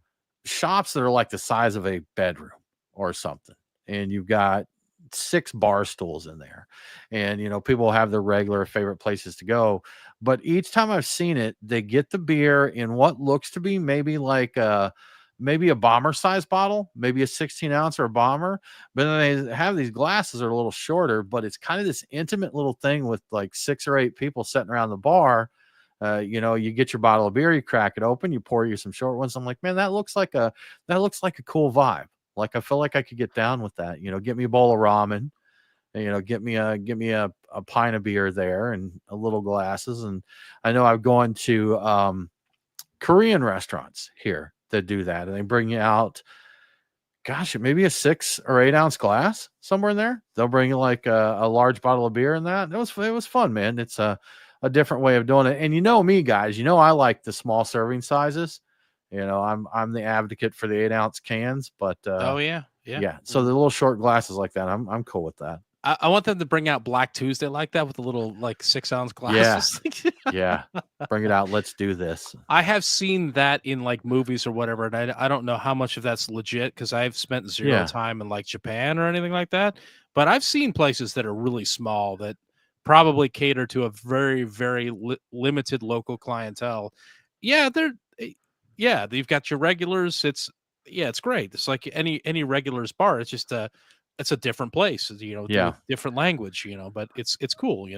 shops that are like the size of a bedroom or something, and you've got 6 bar stools in there, and people have their regular favorite places to go, but each time I've seen it, they get the beer in what looks to be maybe a bomber size bottle, maybe a 16 ounce or a bomber, but then they have these glasses that are a little shorter, but it's kind of this intimate little thing with like 6 or 8 people sitting around the bar. You get your bottle of beer, you crack it open, you pour you some short ones. I'm like, man, that looks like a cool vibe. Like, I feel like I could get down with that. Get me a bowl of ramen, and, get me a pint of beer there and a little glasses. And I know I've gone to Korean restaurants here that do that, and they bring you out, gosh, maybe a 6 or 8 ounce glass somewhere in there. They'll bring you like a large bottle of beer in that. It was fun, man. It's a different way of doing it. And me, guys, I like the small serving sizes. I'm the advocate for the 8 ounce cans, but Oh yeah. yeah. So the little short glasses like that, I'm cool with that. I want them to bring out Black Tuesday like that with the little like 6-ounce Yeah. glasses. Yeah. Bring it out. Let's do this. I have seen that in like movies or whatever, and I don't know how much of that's legit because I've spent zero Yeah. time in like Japan or anything like that. But I've seen places that are really small that probably cater to a very, very limited local clientele. Yeah, yeah, you've got your regulars. It's great. It's like any regulars bar. It's just it's a different place, do Yeah. a different language, but it's cool,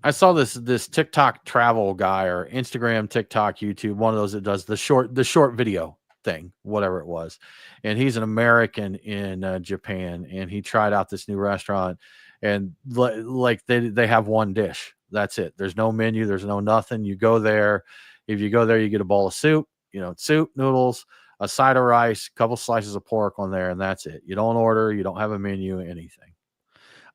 I saw this TikTok travel guy, or Instagram, TikTok, YouTube, one of those that does the short video thing, whatever it was. And he's an American in Japan, and he tried out this new restaurant, and like they have one dish. That's it. There's no menu. There's no nothing. You go there. If you go there, you get a bowl of soup. Soup, noodles, a side of rice, a couple slices of pork on there, and that's it. You don't order. You don't have a menu. Anything.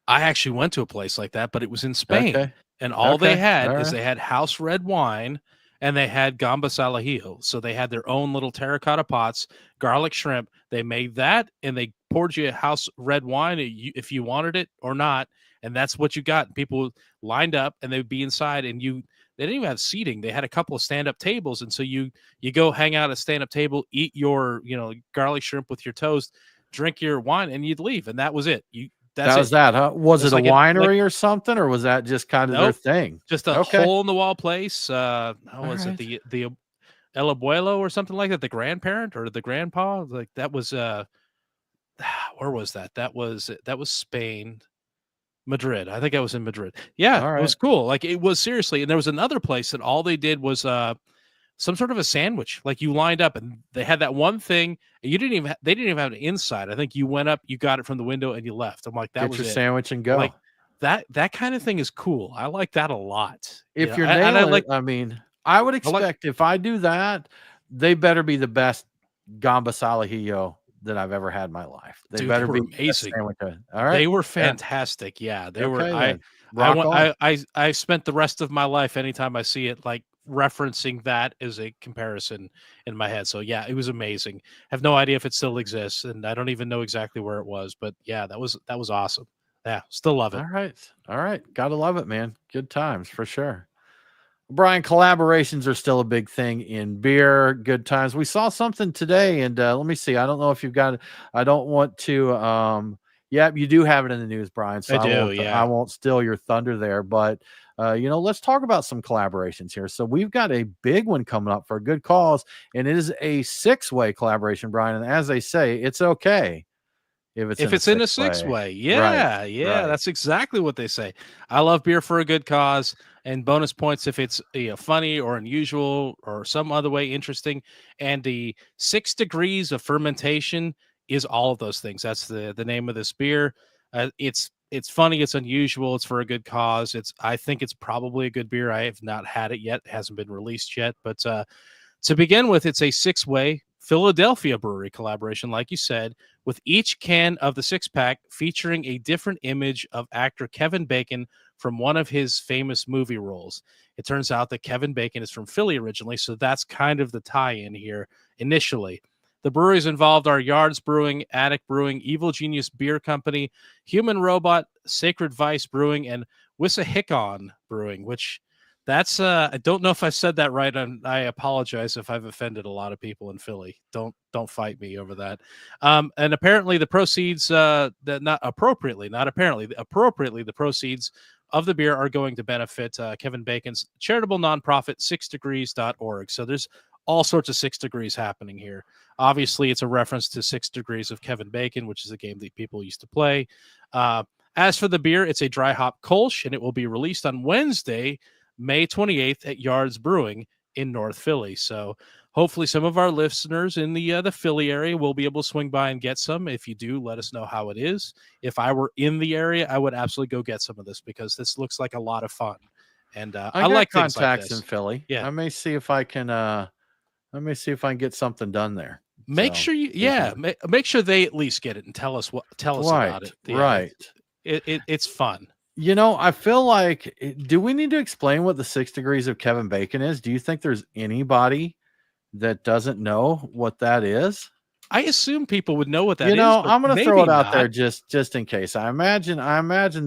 I actually went to a place like that, but it was in Spain, Okay. and all they Okay. had All is right. they had house red wine and they had gambas al ajillo. So they had their own little terracotta pots, garlic shrimp. They made that and they poured you a house red wine if you wanted it or not, and that's what you got. People lined up, and they'd be inside, and they didn't even have seating. They had a couple of stand-up tables, and so you go hang out at a stand-up table, eat your garlic shrimp with your toast, drink your wine, and you'd leave, and that was it. That's That was it. that, huh? Was It's it a like winery or something, or was that just kind of their Nope. thing? Just a Okay. hole in the wall place. How All was right. it? The El Abuelo or something like that. The grandparent or the grandpa. Like that was where was that? That was Spain, Madrid. I think I was in Madrid. Yeah, All it was right. cool. Like it was seriously. And there was another place that all they did was some sort of a sandwich. Like you lined up and they had that one thing. And they didn't even have an inside. I think you went up, you got it from the window, and you left. I'm like, that Get was your it. sandwich and go. Like that kind of thing is cool. I like that a lot. If I you're I nailing like it, I mean, I would I like expect if I do that, they better be the best gamba salajillo that I've ever had in my life. They dude, they better were be the best amazing. sandwich. All right. They were Yeah. fantastic. Yeah, they were. Okay then. I Rock want. on. I spent the rest of my life anytime I see it, like referencing that as a comparison in my head. So yeah, it was amazing. Have no idea if it still exists, and I don't even know exactly where it was. But yeah, that was awesome. Yeah, still love it. All right. All right. Gotta love it, man. Good times for sure. Brian, collaborations are still a big thing in beer. Good times. We saw something today, and let me see. I don't know if you've got it. I don't want to. Yeah, you do have it in the news, Brian. So I do. I Yeah. won't steal your thunder there. But let's talk about some collaborations here. So we've got a big one coming up for a good cause, and it is a 6-way collaboration, Brian. And as they say, it's okay if If it's in a it's in a 6-way. six-way, Right. yeah, Right. that's exactly what they say. I love beer for a good cause, and bonus points if it's funny or unusual or some other way interesting. And the 6 degrees of fermentation is all of those things. That's the name of this beer. It's funny, it's unusual, it's for a good cause. I think it's probably a good beer. I have not had it yet; it hasn't been released yet, but to begin with, it's a 6-way Philadelphia brewery collaboration, like you said, with each can of the 6-pack featuring a different image of actor Kevin Bacon from one of his famous movie roles. It turns out that Kevin Bacon is from Philly originally, so that's kind of the tie-in here initially. The breweries involved are Yards Brewing, Attic Brewing, Evil Genius Beer Company, Human Robot, Sacred Vice Brewing, and Wissahickon Brewing, which that's I don't know if I said that right, and I apologize if I've offended a lot of people in Philly. Don't fight me over that. And apparently the proceeds appropriately the proceeds of the beer are going to benefit Kevin Bacon's charitable nonprofit 6degrees.org. So there's all sorts of 6 degrees happening here. Obviously, it's a reference to 6 Degrees of Kevin Bacon, which is a game that people used to play. As for the beer, it's a dry hop Kolsch, and it will be released on Wednesday, May 28th at Yards Brewing in North Philly. So hopefully some of our listeners in the Philly area will be able to swing by and get some. If you do, let us know how it is. If I were in the area, I would absolutely go get some of this because this looks like a lot of fun. And I got like things like contacts this. in Philly. Yeah. I may see if I can get something done there. Make So, sure make sure they at least get it and tell us about it. Yeah, right. It's fun. I feel like, do we need to explain what the 6 degrees of Kevin Bacon is? Do you think there's anybody that doesn't know what that is? I assume people would know what that is. I'm going to throw it out not. there just in case. I imagine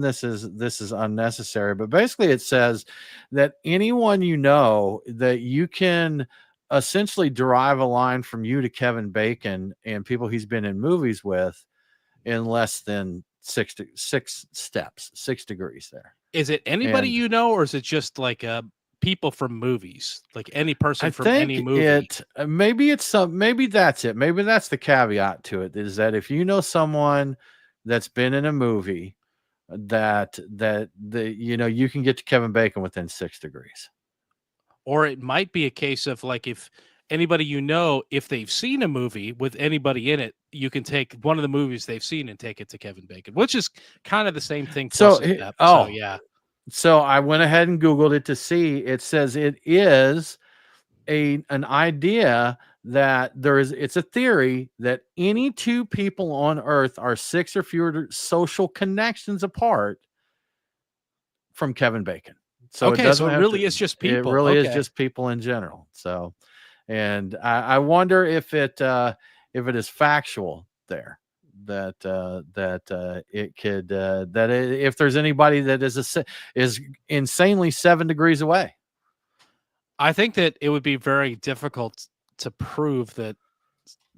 this is unnecessary, but basically it says that anyone that you can essentially derive a line from you to Kevin Bacon and people he's been in movies with in less than 6 steps, 6 degrees there. Is it anybody or is it just like people from movies, like any person from any movie? Maybe that's it. Maybe that's the caveat to it, is that if you know someone that's been in a movie that you can get to Kevin Bacon within 6 degrees. Or it might be a case of like, if anybody if they've seen a movie with anybody in it, you can take one of the movies they've seen and take it to Kevin Bacon, which is kind of the same thing. So yeah. So I went ahead and Googled it to see. It says it is an idea that it's a theory that any two people on Earth are 6 or fewer social connections apart from Kevin Bacon. So okay, so it really is just people. It really is just people in general. So, and I wonder if it is factual there, it could if there's anybody that is insanely 7 degrees away. I think that it would be very difficult to prove that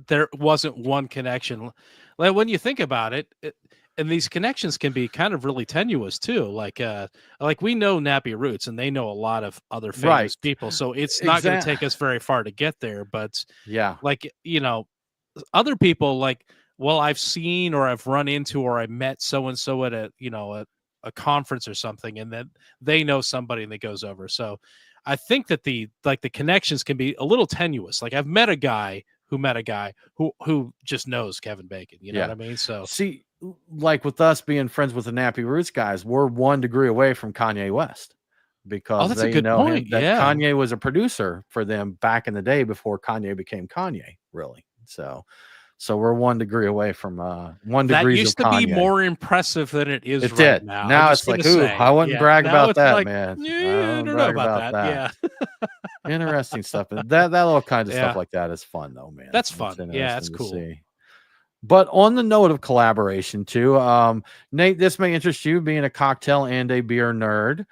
there wasn't one connection. Like when you think about it, and these connections can be kind of really tenuous too. Like we know Nappy Roots, and they know a lot of other famous Right. people, so it's not going to take us very far to get there. But like other people, like, well, I've seen or I've run into or I met so and so at a conference or something, and then they know somebody and it goes over. So I think that the connections can be a little tenuous. Like I've met a guy who met a guy who just knows Kevin Bacon. You know what I mean? So see, like with us being friends with the Nappy Roots guys, we're 1 degree away from Kanye West because that's a they good know point. him. That Kanye was a producer for them back in the day before Kanye became Kanye, really. So we're 1 degree away from 1 that degree used of to Kanye. be more impressive than it is It right did. now. Now it's like, ooh, I wouldn't brag now about it's that, like, man. Yeah, I I don't don't know brag about that. Yeah. Interesting stuff. That little kind of stuff like that is fun, though, man. That's It's fun. Yeah, that's cool. see. But on the note of collaboration, too, Nate, this may interest you being a cocktail and a beer nerd.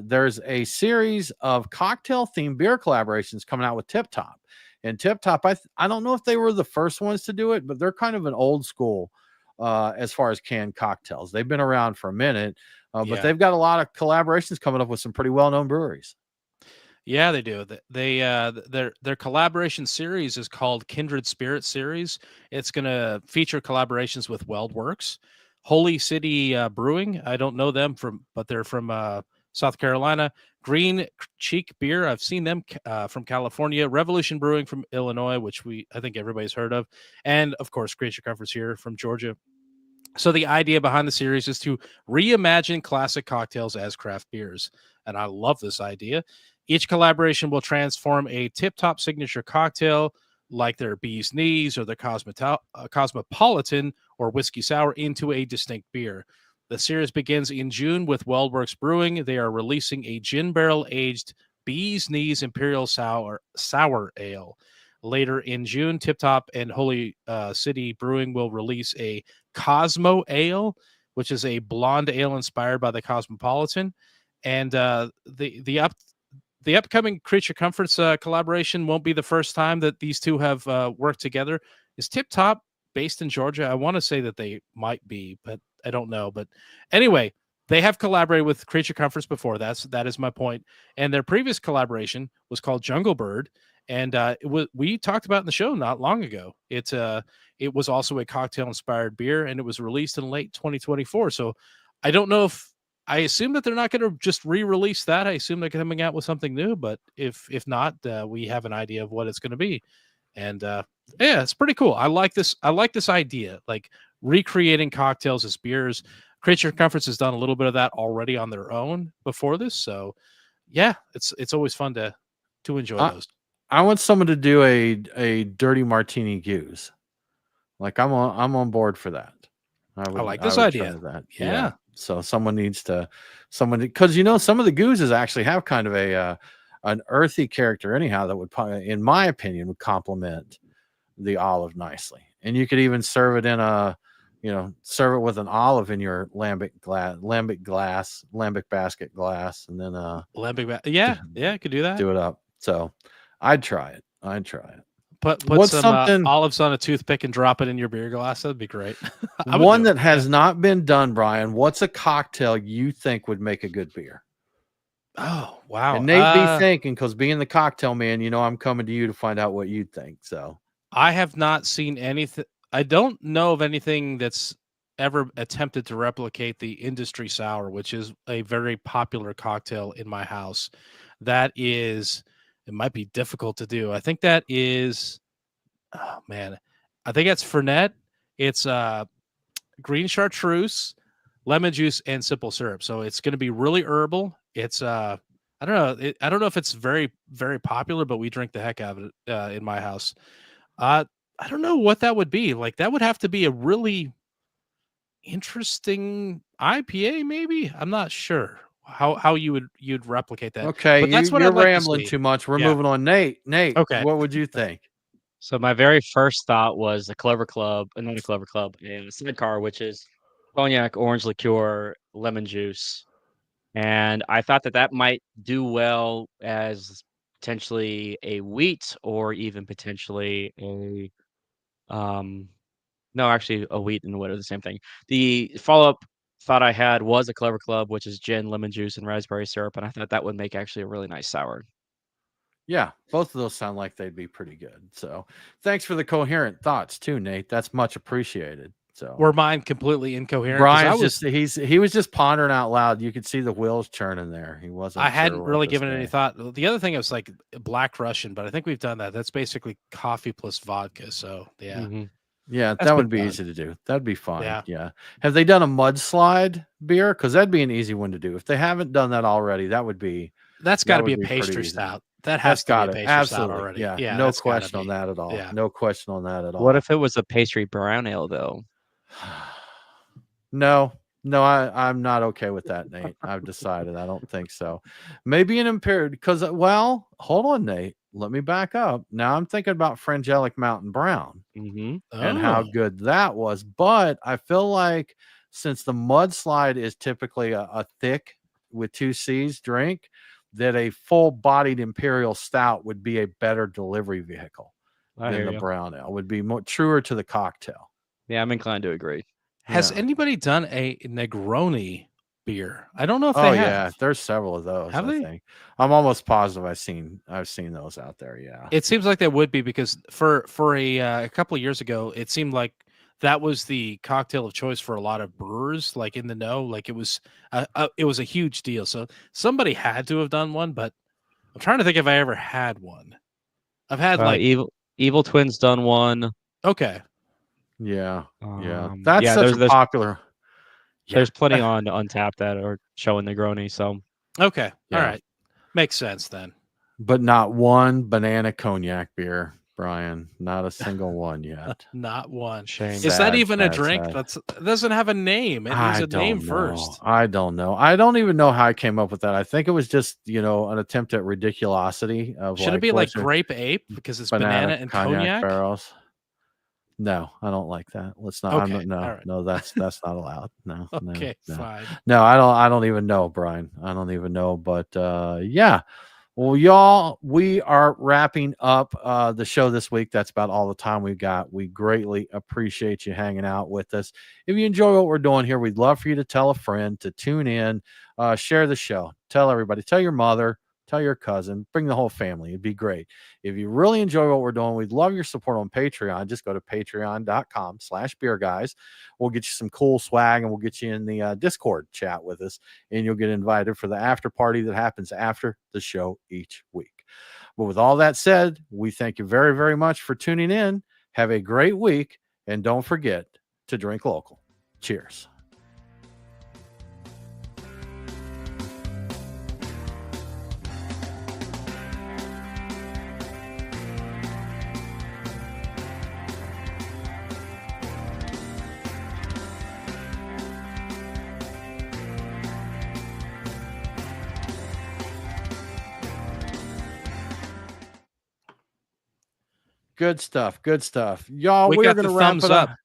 There's a series of cocktail themed beer collaborations coming out with Tip Top. And Tip Top, I don't know if they were the first ones to do it, but they're kind of an old school as far as canned cocktails. They've been around for a minute, but they've got a lot of collaborations coming up with some pretty well-known breweries. Yeah, they do. Their collaboration series is called Kindred Spirit Series. It's going to feature collaborations with WeldWorks, Holy City Brewing. I don't know them but they're from South Carolina. Green Cheek Beer. I've seen them from California. Revolution Brewing from Illinois, which I think everybody's heard of, and of course, Creature Comforts here from Georgia. So the idea behind the series is to reimagine classic cocktails as craft beers, and I love this idea. Each collaboration will transform a tip-top signature cocktail like their Bee's Knees or their Cosmopolitan or Whiskey Sour into a distinct beer. The series begins in June with WeldWorks Brewing. They are releasing a gin barrel-aged Bee's Knees Imperial Sour Ale. Later in June, Tip Top and Holy City Brewing will release a Cosmo Ale, which is a blonde ale inspired by the Cosmopolitan. And the upcoming Creature Comforts collaboration won't be the first time that these two have worked together. Is Tip Top based in Georgia? I want to say that they might be, but I don't know. But anyway, they have collaborated with Creature Comforts before. That is my point. And their previous collaboration was called Jungle Bird, and we talked about in the show not long ago. It was also a cocktail inspired beer, and it was released in late 2024. So I don't know if. I assume that they're not going to just re-release that. I assume they're coming out with something new, but if not, we have an idea of what it's going to be. And yeah, it's pretty cool. I like this idea, like recreating cocktails as beers. Creature Comforts has done a little bit of that already on their own before this, so yeah, it's always fun to enjoy those. I want someone to do a dirty martini goose. Like I'm on board for that. I like this idea. That. Yeah. So someone because some of the gooses actually have kind of an earthy character anyhow that would probably, in my opinion, would complement the olive nicely. And you could even serve it serve it with an olive in your lambic basket glass, and then I could do that. Do it up. So I'd try it. Put some olives on a toothpick and drop it in your beer glass. That'd be great. One that has not been done, Brian. What's a cocktail you think would make a good beer? Oh, wow. And Nate be thinking, because being the cocktail man, I'm coming to you to find out what you think. So I have not seen anything. I don't know of anything that's ever attempted to replicate the industry sour, which is a very popular cocktail in my house. It might be difficult to do. I think that is, oh man, I think that's Fernet. It's green chartreuse, lemon juice, and simple syrup. So it's going to be really herbal. It's I don't know. I don't know if it's very, very popular, but we drink the heck out of it in my house. I don't know what that would be. Like that would have to be a really interesting IPA, maybe. I'm not sure how you'd replicate that. Okay, but that's what you're I'd like rambling to see. too much. We're moving on. Nate, okay, what would you think? So my very first thought was a Clover Club, not a Clover Club, a sidecar, which is cognac, orange liqueur, lemon juice, and I thought that that might do well as potentially a wheat or even potentially a um. No, actually, a wheat and a wheat are the same thing. The follow-up thought I had was a Clover Club, which is gin, lemon juice, and raspberry syrup, and I thought that would make actually a really nice sour. Yeah, both of those sound like they'd be pretty good. So thanks for the coherent thoughts too, Nate. That's much appreciated. So Were mine completely incoherent? 'Cause Brian's he was just pondering out loud. You could see the wheels churning there. He wasn't. I hadn't sure what really to given it any say. thought. The other thing was like Black Russian, but I think we've done that. That's basically coffee plus vodka. So yeah, Mhm. Yeah, that's that been would be done. easy to do. That'd be fine. Yeah. Yeah. Have they done a mudslide beer? Because that'd be an easy one to do. If they haven't done that already, That's got to that be would a be pretty pastry easy. stout. That That's has to be a got it. pastry stout Absolutely. already. Yeah. Yeah, No that's got to question on be. that at all. Yeah. No question on that at all. What if it was a pastry brown ale, though? No, no, I'm not okay with that, Nate. I've decided. I don't think so. Maybe an impaired because well, hold on, Nate. Let me back up. Now I'm thinking about Frangelic Mountain Brown Mm-hmm. and how Oh, good that was. But I feel like since the mudslide is typically a thick with two C's drink, that a full-bodied imperial stout would be a better delivery vehicle I than hear the you. brown ale. Would be more truer to the cocktail. Yeah, I'm inclined to agree. has Yeah. anybody done a Negroni beer? I don't know if Oh they yeah, have. there's several of those, Have I they? think. I'm almost positive I've seen those out there, yeah. It seems like they would be because for a couple of years ago, it seemed like that was the cocktail of choice for a lot of brewers, like in the know. Like it was a huge deal. So somebody had to have done one, but I'm trying to think if I ever had one. I've had like Evil Twins done one. okay, Yeah. Yeah. That's Yeah, such a popular. Yeah. there's plenty on Untapped that are showing Negroni. So okay, all Yeah. right, makes sense then. But not one banana cognac beer, Brian. Not a single one yet. Not one. shame. Is that Sad, even a sad, drink? sad. That doesn't have a name. It needs I a name don't know. first. I don't know. I don't even know how I came up with that. I think it was just, an attempt at ridiculosity of Should it be like what's your grape ape because it's banana and cognac? barrels. No, I don't like that. Let's not. Okay, all right. No. That's not allowed. No, Okay, no. fine. No, I don't even know, Brian. I don't even know. But yeah. Well, y'all, we are wrapping up the show this week. That's about all the time we've got. We greatly appreciate you hanging out with us. If you enjoy what we're doing here, we'd love for you to tell a friend to tune in, share the show, tell everybody, tell your mother, tell your cousin, bring the whole family. It'd be great. If you really enjoy what we're doing, we'd love your support on Patreon. Just go to patreon.com/beerguys. We'll get you some cool swag and we'll get you in the Discord chat with us, and you'll get invited for the after party that happens after the show each week. But with all that said, we thank you very, very much for tuning in. Have a great week, and don't forget to drink local. Cheers. Good stuff. Good stuff. Y'all, We we're got going the to wrap thumbs it up. up.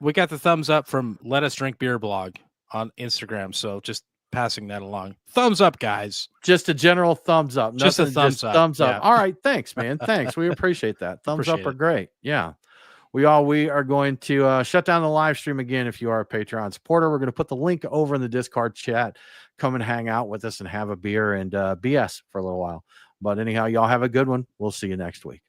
We got the thumbs up from Let Us Drink Beer blog on Instagram. So just passing that along. Thumbs up, guys. Just a general thumbs up. Just a Nothing, thumbs up. Thumbs up. Yeah. All right. Thanks, man. Thanks. We appreciate that. Thumbs Appreciate up are it. great. Yeah. We are going to shut down the live stream again. If you are a Patreon supporter, we're going to put the link over in the Discord chat. Come and hang out with us and have a beer and BS for a little while. But anyhow, y'all have a good one. We'll see you next week.